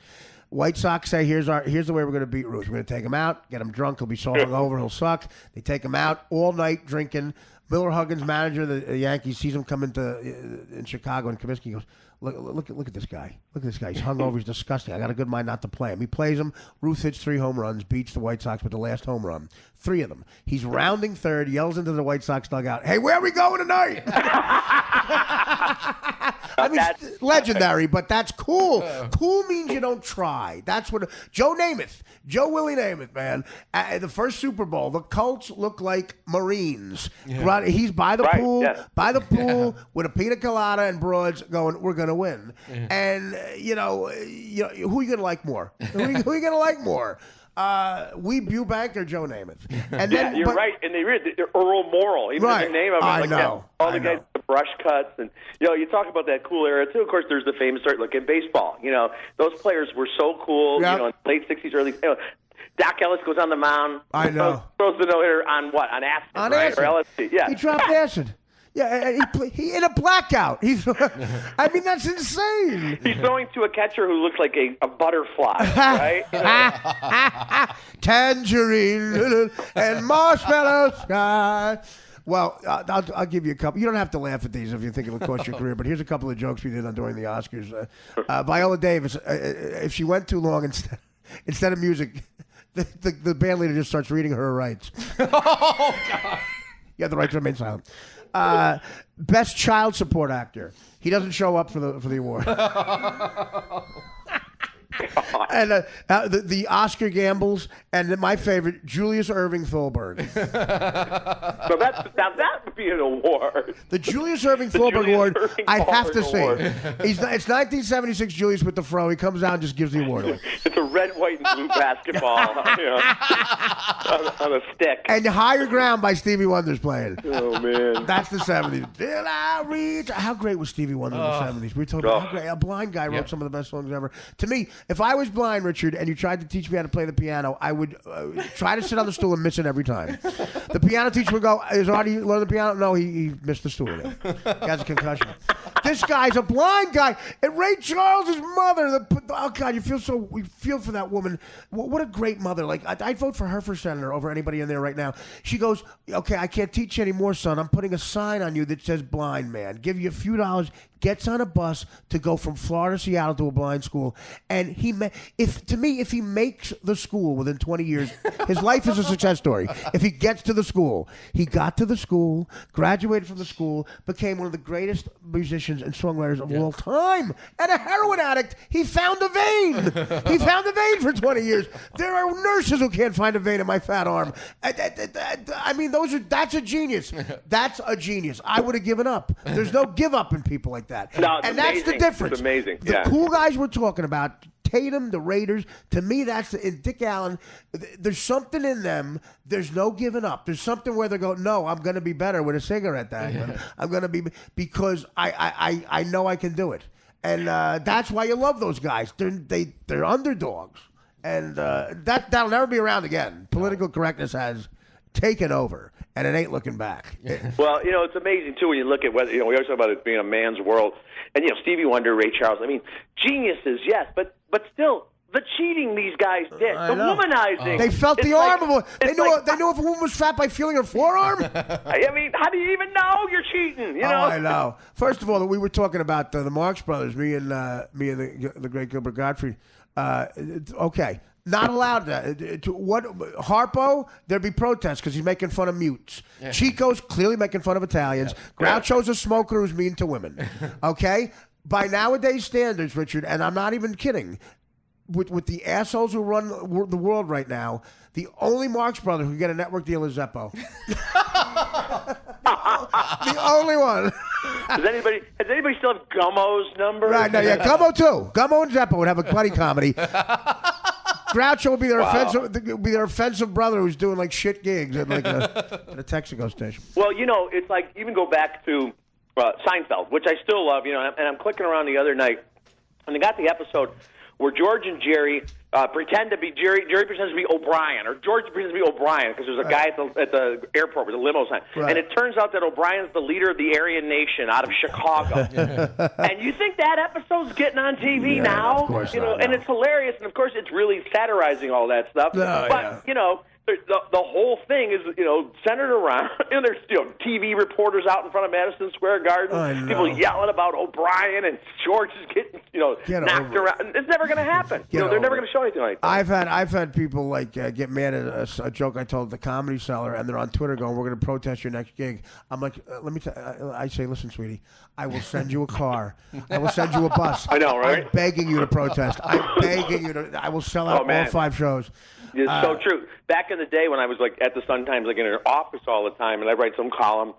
White Sox say, here's the way we're going to beat Ruth. We're going to take him out, get him drunk. He'll be so hungover, he'll suck. They take him out all night drinking. Miller Huggins, manager of the Yankees, sees him come in Chicago, and Comiskey goes, Look at this guy. Look at this guy. He's hungover. He's disgusting. I got a good mind not to play him. He plays him. Ruth hits 3 home runs, beats the White Sox with the last home run. 3 of them. He's rounding third, yells into the White Sox dugout, "Hey, where are we going tonight?" I mean, legendary, but that's cool. Cool means you don't try. That's what Joe Willie Namath, man. At the first Super Bowl, the Colts look like Marines. Yeah. He's by the pool, with a pina colada and broads, going, "We're gonna win." Yeah. And who are you gonna like more? Who are you gonna like more? Weeb Eubank or Joe Namath? And then, you're right. And they read Earl Morrall, even the name of it. I know. All the guys with the brush cuts, and you talk about that cool era too. Of course, there's the famous story. Look, in baseball, those players were so cool. Yep. In the late '60s, early. Doc Ellis goes on the mound. I know. Throws the no-hitter on what? On acid, on right? acid. Or LSD. Yeah. He dropped acid. Yeah, he in a blackout. I mean, that's insane. He's throwing to a catcher who looks like a butterfly, right? Tangerine and marshmallow sky. Well, I'll give you a couple. You don't have to laugh at these if you think it'll cost your career, but here's a couple of jokes we did during the Oscars. Viola Davis, if she went too long instead of music, the band leader just starts reading her rights. Oh, God. You have the right to remain silent. Best child support actor. He doesn't show up for the award. And the Oscar gambles, and my favorite, Julius Irving Thalberg. So that would be an award. The Julius Irving Thalberg Award, I have to say. It's 1976 Julius with the fro. He comes out and just gives the award away. It's a red, white, and blue basketball on a stick. And Higher Ground by Stevie Wonder's playing. Oh, man. That's the 70s. Till I reach. How great was Stevie Wonder in the 70s? We were talking about how great. A blind guy wrote some of the best songs ever. To me, if I was blind, Richard, and you tried to teach me how to play the piano, I would try to sit on the stool and miss it every time. The piano teacher would go, "Is Artie learn the piano?" No, he missed the stool again. He has a concussion. This guy's a blind guy. And Ray Charles' mother, oh, God, we feel for that woman. What a great mother. Like, I'd vote for her for senator over anybody in there right now. She goes, "Okay, I can't teach you anymore, son. I'm putting a sign on you that says blind man. Give you a few dollars." Gets on a bus to go from Florida to Seattle to a blind school, and if he makes the school within 20 years, his life is a success story. If he gets to the school, he got to the school, graduated from the school, became one of the greatest musicians and songwriters of all time, and a heroin addict. He found a vein. He found a vein for 20 years. There are nurses who can't find a vein in my fat arm. I mean, that's a genius. That's a genius. I would have given up. There's no give up in people like that. No, and amazing. That's the difference. It's amazing. The cool guys we're talking about, Tatum, the Raiders, to me, and Dick Allen, there's something in them. There's no giving up. There's something where they go, "No, I'm going to be better with a cigarette that I'm going to be, because I know I can do it." And that's why you love those guys. They're underdogs. And that'll never be around again. Political correctness has taken over. And it ain't looking back. Well, it's amazing, too, when you look at whether, we always talk about it being a man's world. And, Stevie Wonder, Ray Charles, I mean, geniuses, yes, but still, the cheating these guys did, the womanizing. They felt the arm of a, they knew if a woman was fat by feeling her forearm. I mean, how do you even know you're cheating, you know? I know. First of all, we were talking about the Marx Brothers, me and the great Gilbert Gottfried. Okay. Not allowed to what Harpo? There'd be protests because he's making fun of mutes. Yeah. Chico's clearly making fun of Italians. Yeah. Groucho's a smoker who's mean to women. Okay, by nowadays standards, Richard, and I'm not even kidding. With the assholes who run the world right now, the only Marx brother who can get a network deal is Zeppo. The only one. Does anybody still have Gummo's number? Right, no, yeah, Gummo too. Gummo and Zeppo would have a buddy comedy. Groucho would be their offensive brother who's doing like shit gigs at like a Texaco station. Well, it's like even go back to Seinfeld, which I still love, and I'm clicking around the other night, and they got the episode where George and Jerry pretend to be Jerry pretends to be O'Brien, or George pretends to be O'Brien because there's a guy at the airport with a limo sign, and it turns out that O'Brien's the leader of the Aryan Nation out of Chicago. And you think that episode's getting on TV now? Of course not, and it's hilarious, and of course it's really satirizing all that stuff. But the whole thing is, centered around, and there's TV reporters out in front of Madison Square Garden, people yelling about O'Brien, and George is getting, knocked around. It's never going to happen. They're never going to show anything like that. I've had people get mad at a joke I told at the Comedy Cellar, and they're on Twitter going, "We're going to protest your next gig." I'm like, I say, "Listen, sweetie, I will send you a car. I will send you a bus. I know, right? I'm begging you to protest. I'm begging you to. I will sell out all 5 shows." It's so true. Back in the day when I was at the Sun-Times, in an office all the time, and I'd write some column,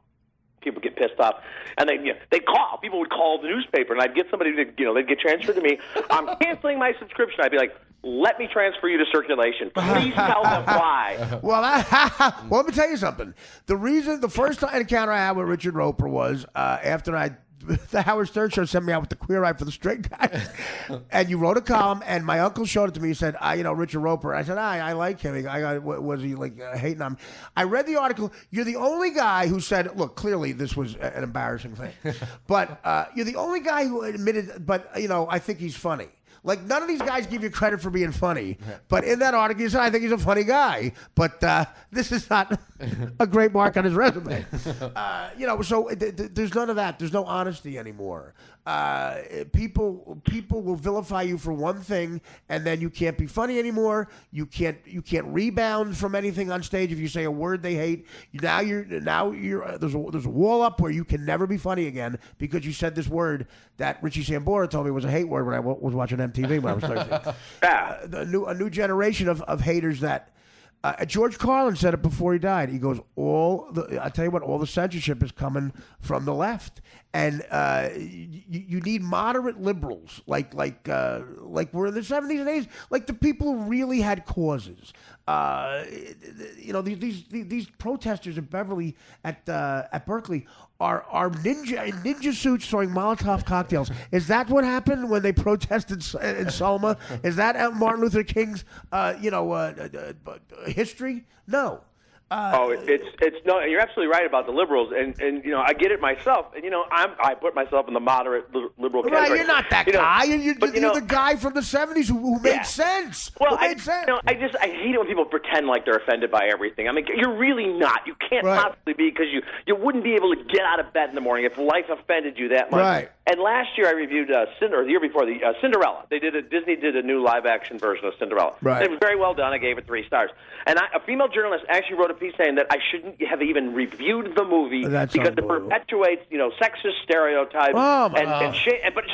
people get pissed off, and they'd call. People would call the newspaper, and I'd get somebody to, they'd get transferred to me. I'm canceling my subscription. I'd be like, "Let me transfer you to circulation. Please tell them why." Well, let me tell you something. The first encounter I had with Richard Roeper was after the Howard Stern Show sent me out with the Queer Eye for the Straight Guys. And you wrote a column, and my uncle showed it to me. He said, Richard Roeper. I said, I like him. Was he hating on me? I read the article. You're the only guy who said, look, clearly this was an embarrassing thing. But you're the only guy who admitted, but, I think he's funny. Like, none of these guys give you credit for being funny. But in that article, you said, I think he's a funny guy. But this is not a great mark on his resume. So there's none of that. There's no honesty anymore. People will vilify you for one thing, and then you can't be funny anymore. You can't rebound from anything on stage if you say a word they hate. Now you're there's a wall up where you can never be funny again because you said this word that Richie Sambora told me was a hate word when I was watching MTV when I was 13. A new generation of haters that George Carlin said it before he died. He goes, I tell you what, all the censorship is coming from the left, and you need moderate liberals like we're in the 70s and 80s, like the people who really had causes. These protesters in Beverly at Berkeley are ninja suits throwing Molotov cocktails. Is that what happened when they protested in Selma? Is that Martin Luther King's history? No. It's no. You're absolutely right about the liberals, and I get it myself, and I put myself in the moderate liberal category. Right, you're not that guy. You're the guy from the '70s who made sense. Well, I hate it when people pretend like they're offended by everything. I mean, you're really not. You can't possibly be, because you wouldn't be able to get out of bed in the morning if life offended you that much. Right. And last year I reviewed the year before, Cinderella. Disney did a new live-action version of Cinderella. Right. It was very well done. I gave it 3 stars. And a female journalist actually wrote a piece saying that I shouldn't have even reviewed the movie because it perpetuates, sexist stereotypes. Oh, and but she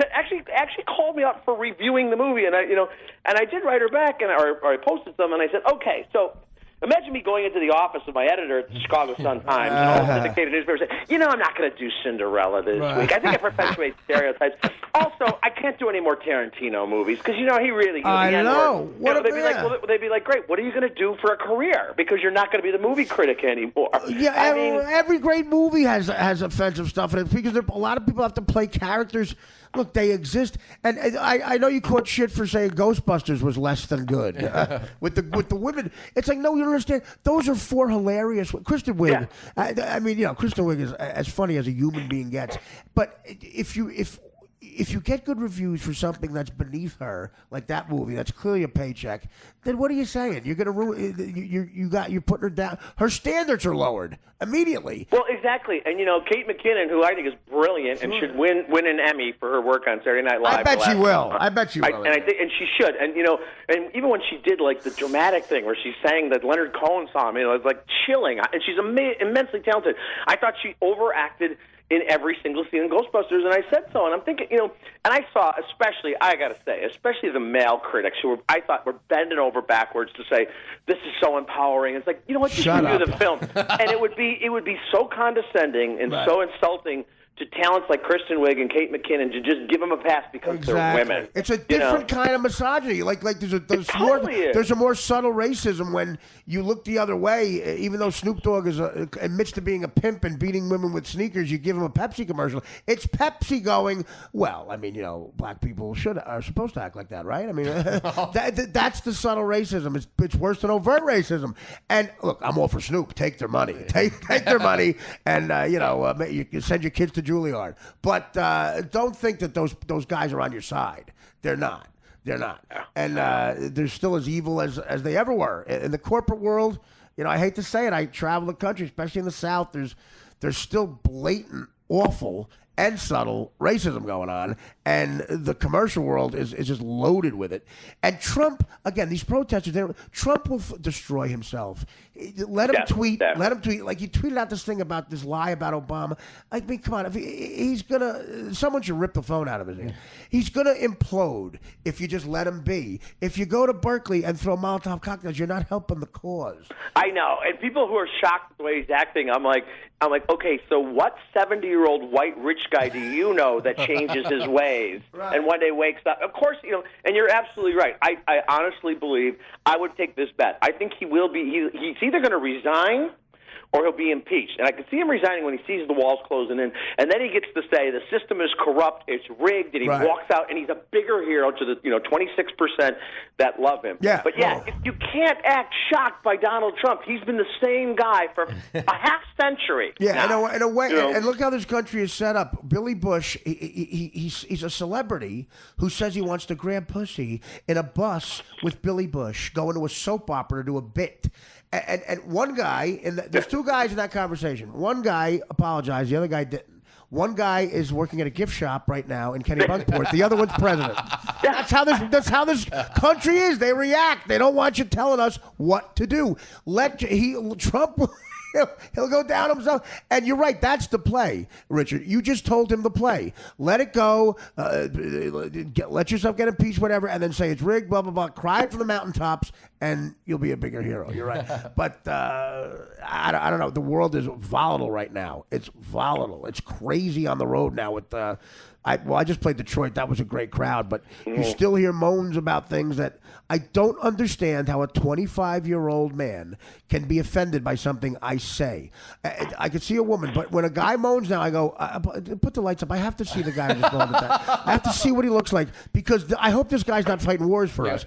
actually called me up for reviewing the movie, and I did write her back, or I posted some, and I said, okay, so. Imagine me going into the office of my editor at the Chicago Sun-Times and all the syndicated newspapers saying, I'm not going to do Cinderella this week. I think it perpetuates stereotypes. Also, I can't do any more Tarantino movies because, he really... I know. They'd be like, great, what are you going to do for a career? Because you're not going to be the movie critic anymore. Yeah, every great movie has offensive stuff in it because a lot of people have to play characters. Look, they exist, and I know you caught shit for saying Ghostbusters was less than good with the women. It's like, no, you don't understand. Those are 4 hilarious. Kristen Wiig. Yeah. Kristen Wiig is as funny as a human being gets. But if you get good reviews for something that's beneath her, like that movie, that's clearly a paycheck, then what are you saying? You're going to ruin. You're putting her down. Her standards are lowered immediately. Well, exactly. And Kate McKinnon, who I think is brilliant and should win an Emmy for her work on Saturday Night Live. I bet she will. And she should. And and even when she did like the dramatic thing where she sang that Leonard Cohen song, it was like chilling. And she's immensely talented. I thought she overacted in every single scene in Ghostbusters, and I said so. And I'm thinking, and I saw, especially the male critics who I thought were bending over backwards to say, this is so empowering. It's like, just review the film. And it would be so condescending and so insulting to talents like Kristen Wiig and Kate McKinnon to just give them a pass because they're women. It's a different kind of misogyny. Like there's a more subtle racism when you look the other way. Even though Snoop Dogg admits to being a pimp and beating women with sneakers, you give him a Pepsi commercial. It's Pepsi going, well, black people are supposed to act like that, right? That's the subtle racism. It's worse than overt racism. And look, I'm all for Snoop. Take their money. Take their money, and you can send your kids to Juilliard. But don't think that those guys are on your side. They're not. And they're still as evil as they ever were. In the corporate world, I hate to say it, I travel the country, especially in the South, there's still blatant, awful, and subtle racism going on, and the commercial world is just loaded with it. And Trump, again, these protesters, Trump will destroy himself. Let him tweet. Let him tweet. Like, he tweeted out this thing about this lie about Obama. Come on. If he's gonna, someone should rip the phone out of his hand. He's gonna implode if you just let him be. If you go to Berkeley and throw Molotov cocktails, you're not helping the cause. I know. And people who are shocked at the way he's acting, I'm like, okay, so what 70-year-old white rich guy do you know that changes his ways and one day wakes up? Of course, and you're absolutely right. I honestly believe I would take this bet. I think he will be. He's either going to resign or he'll be impeached. And I can see him resigning when he sees the walls closing in, and then he gets to say the system is corrupt, it's rigged, and he walks out, and he's a bigger hero to the 26% that love him. Yeah. But you can't act shocked by Donald Trump. He's been the same guy for a half century. Yeah, now. in a way, and look how this country is set up. Billy Bush, he's a celebrity who says he wants to grab pussy in a bus with Billy Bush, going to a soap opera to do a bit. And one guy, there's 2 guys in that conversation. One guy apologized, the other guy didn't. One guy is working at a gift shop right now in Kennebunkport. The other one's president. That's how this country is. They react. They don't want you telling us what to do. Trump He'll go down himself. And you're right. That's the play, Richard. You just told him the play. Let it go. Let yourself get impeached, whatever, and then say it's rigged, blah, blah, blah. Cry it from the mountaintops, and you'll be a bigger hero. You're right. But I don't know. The world is volatile right now. It's volatile. It's crazy on the road now with I just played Detroit. That was a great crowd, but you still hear moans about things that I don't understand how a 25-year-old man can be offended by something I say. I could see a woman, but when a guy moans now, I go, put the lights up. I have to see the guy who just moaned at that. I have to see what he looks like because I hope this guy's not fighting wars for us.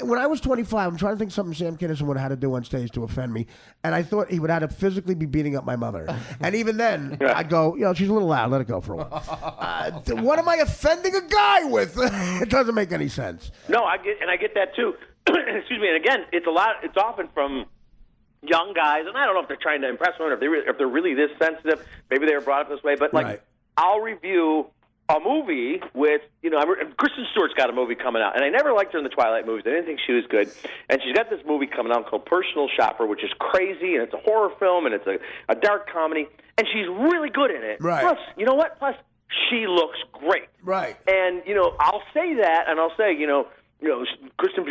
When I was 25, I'm trying to think something Sam Kinison would have had to do on stage to offend me, and I thought he would have to physically be beating up my mother. And even then, I'd go, she's a little loud. Let it go for a while. What am I offending a guy with? It doesn't make any sense. No, I get that too. Excuse me. And again, it's often from young guys, and I don't know if they're trying to impress women, if they're really this sensitive. Maybe they were brought up this way. But I'll review a movie with Kristen Stewart's got a movie coming out, and I never liked her in the Twilight movies. I didn't think she was good, and she's got this movie coming out called Personal Shopper, which is crazy, and it's a horror film, and it's a dark comedy, and she's really good in it. Right. Plus, you know what? Plus, she looks great. Right. And, I'll say that, and I'll say, Kristen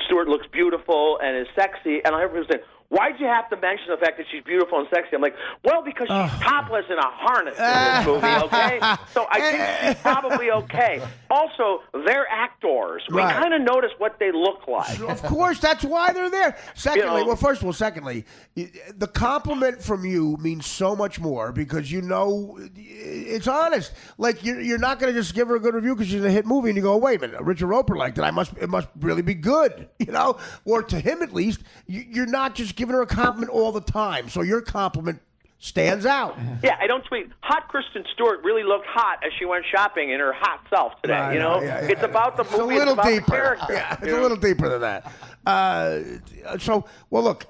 Stewart looks beautiful and is sexy, and I hear people say, why'd you have to mention the fact that she's beautiful and sexy? I'm like, well, because she's topless in a harness in this movie, okay? So I think she's probably okay. Also, they're actors. We kind of notice what they look like. Of course, that's why they're there. Secondly, the compliment from you means so much more because it's honest. Like, you're not going to just give her a good review because she's in a hit movie and you go, wait a minute, Richard Roeper liked it. It must really be good, Or to him, at least, you're not just giving her a compliment all the time. So your compliment stands out. Yeah, I don't tweet. Hot Kristen Stewart really looked hot as she went shopping in her hot self today. It's about the movie. It's a little about deeper. The character. Yeah, it's a little deeper than that. Look,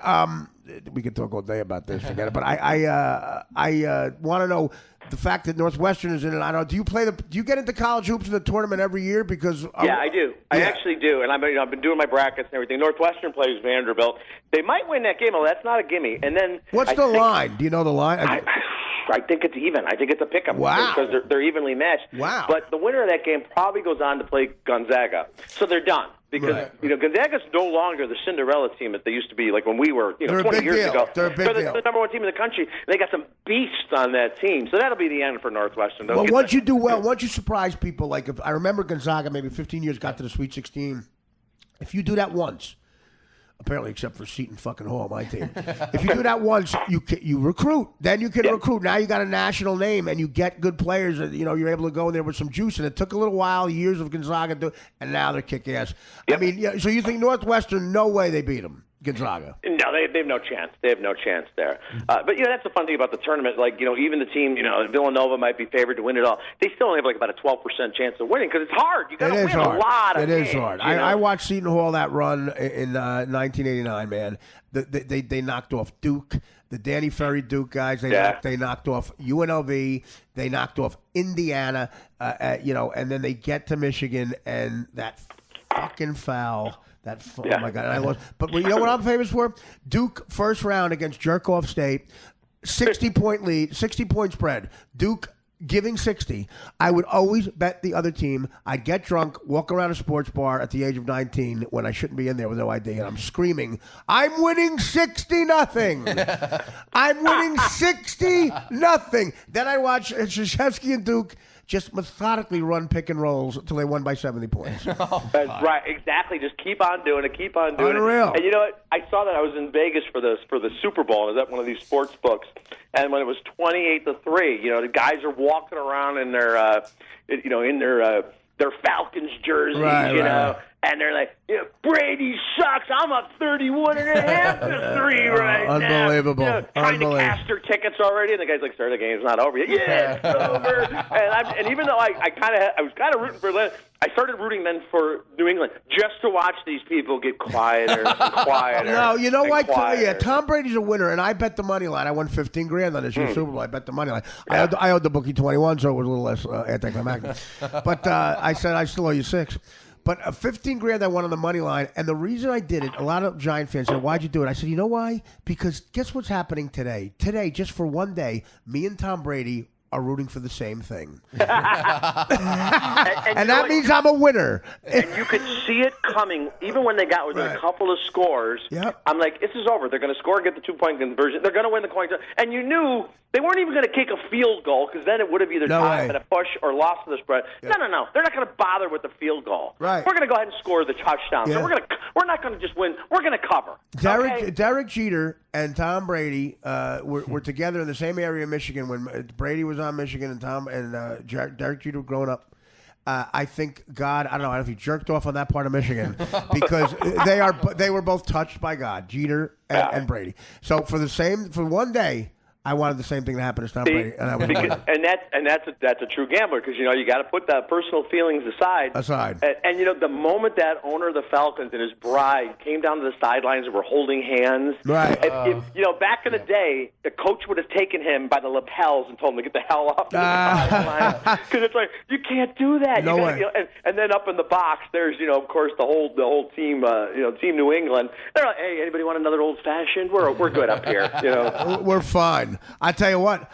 we could talk all day about this. Forget it. But I want to know the fact that Northwestern is in it. I don't know. Do you get into college hoops in the tournament every year? Because I do. I actually do, and I've been doing my brackets and everything. Northwestern plays Vanderbilt. They might win that game. Well, that's not a gimme. And then what's the line? Do you know the line? I think it's even. I think it's a pick-up. Wow. Because they're evenly matched. Wow. But the winner of that game probably goes on to play Gonzaga. So they're done. Because Gonzaga's no longer the Cinderella team that they used to be, like when we were 20 years ago. They're a big deal. They're the number one team in the country. They got some beasts on that team. So that'll be the end for Northwestern. Well, once you do well, once you surprise people, like if I remember Gonzaga maybe 15 years got to the Sweet 16. If you do that once, apparently except for Seton fucking Hall, my team. If you do that once, you recruit. Then you can recruit. Now you got a national name, and you get good players. You're able to go in there with some juice. And it took a little while, years of Gonzaga, and now they're kick ass. Yep. I mean, so you think Northwestern? No way they beat them. Gonzaga. No, they have no chance. They have no chance there. But that's the fun thing about the tournament. Like even the team, Villanova might be favored to win it all. They still only have like about a 12% chance of winning because it's hard. You got to win a lot of games. It is hard. I watched Seton Hall that run in 1989. Man, they knocked off Duke. The Danny Ferry Duke guys, they knocked off UNLV, they knocked off Indiana, and then they get to Michigan and that fucking foul. Oh my God! I lost. But you know what I'm famous for? Duke first round against Jerkoff State, 60-point lead, 60-point spread. Duke giving 60. I would always bet the other team. I'd get drunk, walk around a sports bar at the age of 19 when I shouldn't be in there with no ID, and I'm screaming, "I'm winning 60-0! I'm winning 60-0!" Then I watch Krzyzewski and Duke just methodically run pick and rolls until they won by 70 points. That's right, exactly. Just keep on doing it, keep on doing Unreal. it. And you know what? I saw that I was in Vegas for the Super Bowl. I was at one of these sports books, and when it was 28-3, the guys are walking around in their, their Falcons jerseys, right. And they're like, Brady sucks. I'm up 31.5-3 right now. Unbelievable. Trying to cash their tickets already, and the guy's like, "Sir, the game's not over yet." Yeah, it's over. And even though I was kind of rooting for Atlanta, I started rooting then for New England just to watch these people get quieter and quieter. No, you know what? Yeah, Tom Brady's a winner, and I bet the money line. I won $15,000 on this year's Super Bowl. I bet the money line. I owed the bookie 21, so it was a little less anticlimactic. But I said I still owe you $6. But 15 grand I won on the money line, and the reason I did it, a lot of Giant fans said, "Why'd you do it?" I said, "You know why? Because guess what's happening today? Today, just for one day, me and Tom Brady are rooting for the same thing, and that means I'm a winner." And you could see it coming, even when they got within a couple of scores. Yep. I'm like, this is over. They're going to score and get the 2-point conversion. They're going to win the coin toss. And you knew they weren't even going to kick a field goal because then it would have either tied and a push or lost the spread. Yep. No. They're not going to bother with the field goal. Right. We're going to go ahead and score the touchdown. Yeah. So we're not going to just win. We're going to cover. Derek Jeter and Tom Brady were together in the same area in Michigan when Brady was on Michigan and Derek Jeter were growing up. I think God, I don't know if he jerked off on that part of Michigan because they were both touched by God, Jeter and Brady. So for one day, I wanted the same thing to happen as Tom Brady, and I was that's a true gambler because you got to put that personal feelings aside. And the moment that owner of the Falcons and his bride came down to the sidelines and were holding hands, right? If back in the day, the coach would have taken him by the lapels and told him to get the hell off the sideline because it's like you can't do that. No way. And then up in the box, there's of course the whole team, Team New England. They're like, hey, anybody want another old fashioned? We're good up here. We're fine. I tell you what,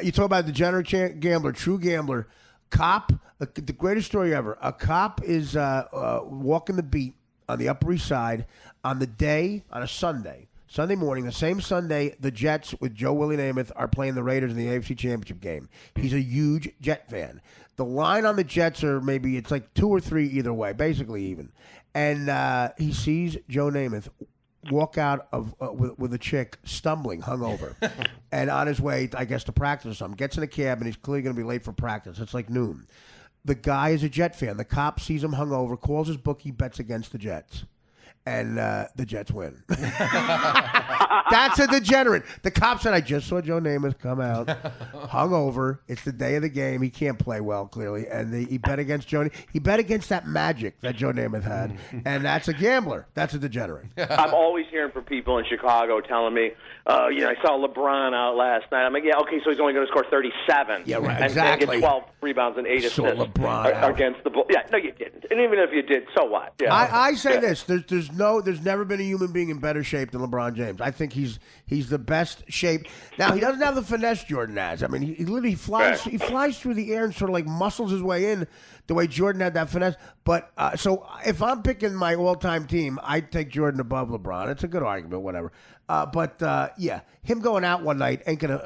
you talk about degenerate gambler, true gambler, cop. The greatest story ever. A cop is walking the beat on the Upper East Side on a Sunday morning, the same Sunday the Jets with Joe Willie Namath are playing the Raiders in the AFC Championship game. He's a huge Jet fan. The line on the Jets are it's like 2 or 3 either way, basically even. And he sees Joe Namath walk out with a chick stumbling, hungover, and on his way, I guess, to practice or something. Gets in a cab, and he's clearly going to be late for practice. It's like noon. The guy is a Jet fan. The cop sees him hungover, calls his bookie, bets against the Jets. And the Jets win. That's a degenerate. The cop said, "I just saw Joe Namath come out, hungover. It's the day of the game. He can't play well, clearly." And he bet against Joe. He bet against that magic that Joe Namath had. And that's a gambler. That's a degenerate. I'm always hearing from people in Chicago telling me, I saw LeBron out last night. I'm like, yeah, okay, so he's only going to score 37. Yeah, right, and exactly. And get 12 rebounds and 8 assists LeBron against the Bulls. Yeah, no, you didn't. And even if you did, so what? Yeah. I say this. There's never been a human being in better shape than LeBron James. I think he's the best shape. Now, he doesn't have the finesse Jordan has. I mean, he literally flies. He flies through the air and sort of like muscles his way in the way Jordan had that finesse. But so if I'm picking my all-time team, I'd take Jordan above LeBron. It's a good argument, whatever. But him going out one night ain't gonna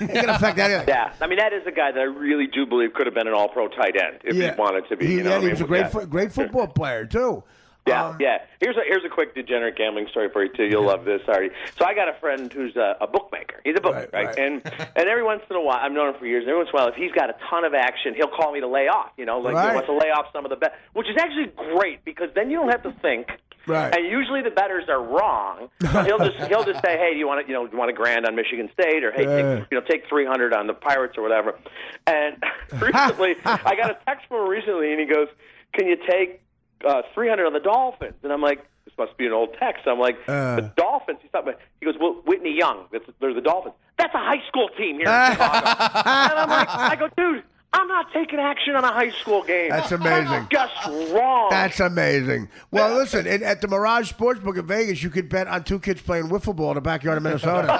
affect anything. Yeah, I mean that is a guy that I really do believe could have been an All-Pro tight end if he wanted to be. He was a great football player too. Yeah. Here's a quick degenerate gambling story for you too. You'll love this, Artie. So I got a friend who's a bookmaker. He's a bookmaker, right? And every once in a while, I've known him for years. Every once in a while, if he's got a ton of action, he'll call me to lay off. He wants to lay off some of the bet, which is actually great because then you don't have to think. Right. And usually the bettors are wrong. So he'll just say, hey, do you want $1,000 on Michigan State, or hey, take $300 on the Pirates or whatever. And recently, I got a text from him recently, and he goes, can you take $300 on the Dolphins? And I'm like, this must be an old text. I'm like, the Dolphins? He goes, well, Whitney Young. They're the Dolphins. That's a high school team here in Chicago. And I'm like, I go, dude, I'm not taking action on a high school game. That's amazing. That's just wrong. That's amazing. Well, listen, at the Mirage Sportsbook in Vegas, you could bet on 2 kids playing wiffle ball in the backyard of Minnesota.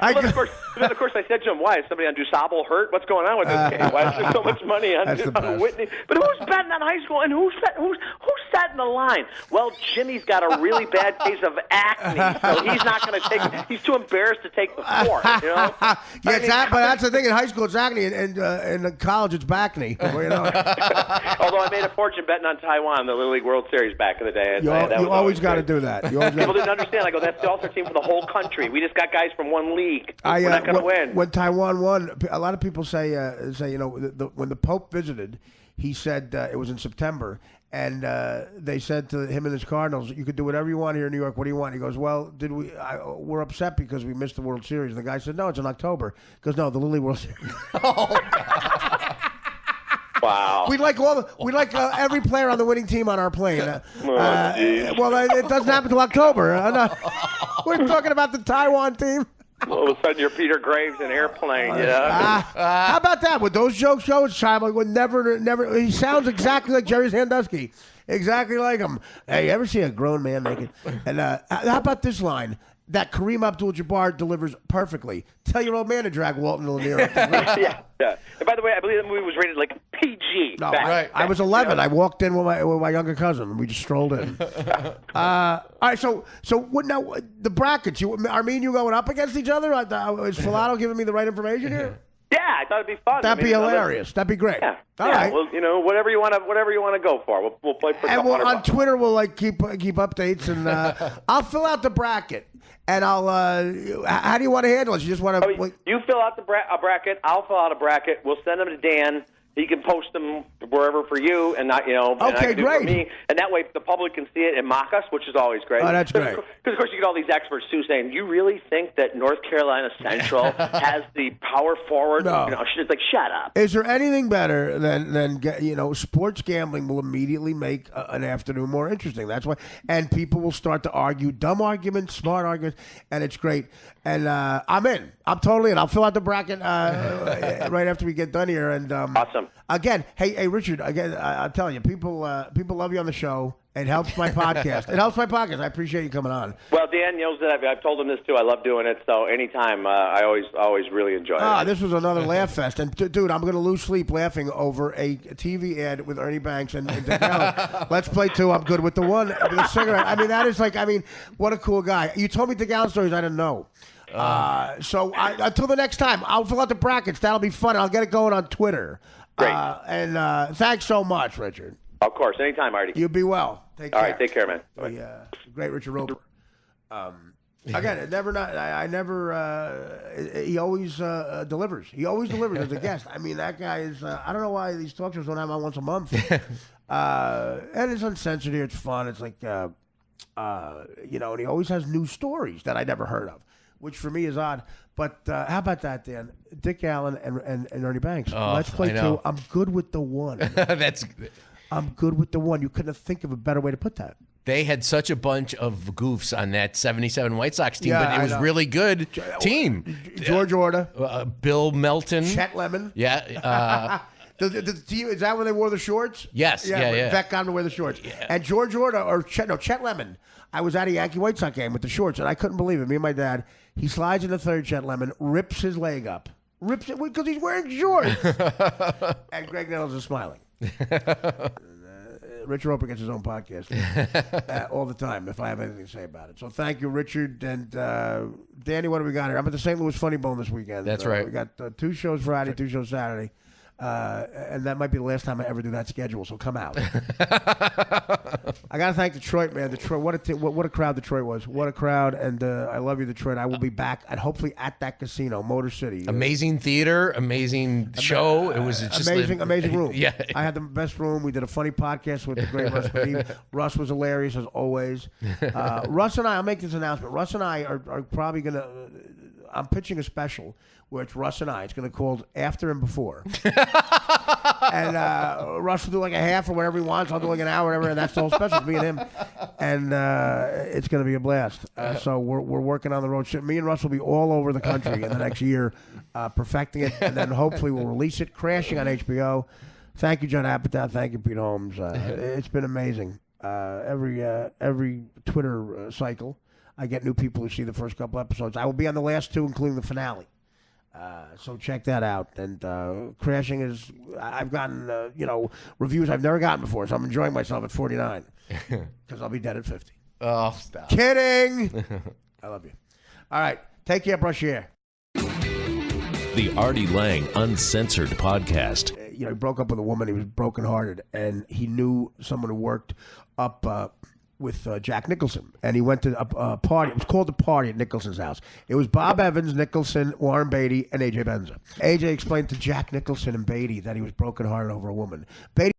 Of course, I said to him, why? Is somebody on DuSable hurt? What's going on with this game? Why is there so much money on Whitney? But who's betting on high school? And who's setting the line? Well, Jimmy's got a really bad case of acne, so he's not going to take it. He's too embarrassed to take the floor. But that's the thing. In high school, it's acne, and in college, it's backney. Although I made a fortune betting on Taiwan, the Little League World Series back in the day. You always got to do that. People didn't understand. I go, that's the all-star team for the whole country. We just got guys from one league. We're not going to win. When Taiwan won, a lot of people say when the Pope visited, he said it was in September, and they said to him and his Cardinals, you could do whatever you want here in New York. What do you want? He goes, well, we're upset because we missed the World Series. And the guy said, no, it's in October. He goes, no, the Little League World Series. Wow. We like every player on the winning team on our plane. It doesn't happen until October. We're talking about the Taiwan team. All of a sudden, you're Peter Graves in Airplane. How about that? Would those jokes show his time? Like, would never. He sounds exactly like Jerry Sandusky. Exactly like him. Hey, you ever see a grown man naked? And how about this line that Kareem Abdul-Jabbar delivers perfectly? Tell your old man to drag Walton Lanier. Yeah. And by the way, I believe that movie was rated like PG. No, back. I was 11. I walked in with my younger cousin. We just strolled in. All right, so what now? The brackets. Are me and you going up against each other? Is Filato giving me the right information here? Yeah, I thought it'd be fun. That'd be hilarious. That'd be great. Yeah. All right. Well, whatever you want to go for. We'll play for. And on Twitter, we'll keep updates, and I'll fill out the bracket. And I'll. How do you want to handle it? You just want to. You fill out a bracket. I'll fill out a bracket. We'll send them to Dan. He can post them wherever for you, and not and I can do it for me. And that way, the public can see it and mock us, which is always great. Oh, that's great. Because of course, you get all these experts too saying, "You really think that North Carolina Central has the power forward?" No. It's like, shut up. Is there anything better than sports gambling will immediately make an afternoon more interesting? That's why, and people will start to argue dumb arguments, smart arguments, and it's great. And I'm in. I'm totally in. I'll fill out the bracket right after we get done here. And awesome. Again, hey Richard. Again, I'm telling you, people love you on the show. It helps my podcast. I appreciate you coming on. Well, Dan knows that I've told him this too. I love doing it. So anytime, I always really enjoy it. This was another laugh fest. And dude, I'm going to lose sleep laughing over a TV ad with Ernie Banks and Dick Allen. Let's play two. I'm good with the one. With a cigarette. That is what a cool guy. You told me Dick Allen stories I didn't know. So until the next time, I'll fill out the brackets. That'll be fun. I'll get it going on Twitter. Great. And thanks so much, Richard. Of course. Anytime, Artie. You be well. Take care. All right. Take care, man. Great Richard Roeper. Again, he always delivers. He always delivers as a guest. That guy is, I don't know why these talk shows don't have him on once a month. And it's uncensored here. It's fun. It's like, and he always has new stories that I never heard of, which for me is odd. But how about that, Dan? Dick Allen and Ernie Banks. Let's play two. I'm good with the one. I'm good with the one. You couldn't think of a better way to put that. They had such a bunch of goofs on that 77 White Sox team, but it was really good team. George Orta. Bill Melton. Chet Lemon. Yeah. The team, is that when they wore the shorts? Yes. Yeah. Beck got him to wear the shorts. Yeah. And George Orta, or Chet Lemon. I was at a Yankee White Sox game with the shorts, and I couldn't believe it. Me and my dad. He slides in the third, Chet Lemon, rips his leg up. Rips it because he's wearing shorts. And Greg Nettles is smiling. Richard Roeper gets his own podcast all the time if I have anything to say about it. So thank you, Richard. And Danny, what do we got here? I'm at the St. Louis Funny Bone this weekend. That's right. We got 2 shows Friday, 2 shows Saturday. And that might be the last time I ever do that schedule, so come out. I got to thank Detroit, man. Detroit, what a crowd Detroit was. What a crowd, and I love you, Detroit. I will be back, and hopefully at that casino, Motor City. Amazing theater, amazing show. It was just amazing room. Yeah. I had the best room. We did a funny podcast with the great Russ Medivh. Russ was hilarious, as always. Russ and I, I'll make this announcement. Russ and I are probably going to, I'm pitching a special where it's Russ and I. It's going to be called After and Before. And Russ will do like a half or whatever he wants. I'll do like an hour or whatever, and that's the whole special. It's me and him. And it's going to be a blast. So we're working on the road. Me and Russ will be all over the country in the next year, perfecting it, and then hopefully we'll release it, crashing on HBO. Thank you, John Apatow. Thank you, Pete Holmes. It's been amazing. Every Twitter cycle, I get new people who see the first couple episodes. I will be on the last 2, including the finale. So check that out. And crashing is, I've gotten reviews I've never gotten before, so I'm enjoying myself at 49 because I'll be dead at 50. Oh, stop. Kidding. I love you. All right, take care, brush your hair. The Artie Lang Uncensored Podcast. He broke up with a woman. He was brokenhearted, and he knew someone who worked up with Jack Nicholson, and he went to a party. It was called the party at Nicholson's house. It was Bob Evans, Nicholson, Warren Beatty, and A.J. Benza. A.J. explained to Jack Nicholson and Beatty that he was brokenhearted over a woman. Beatty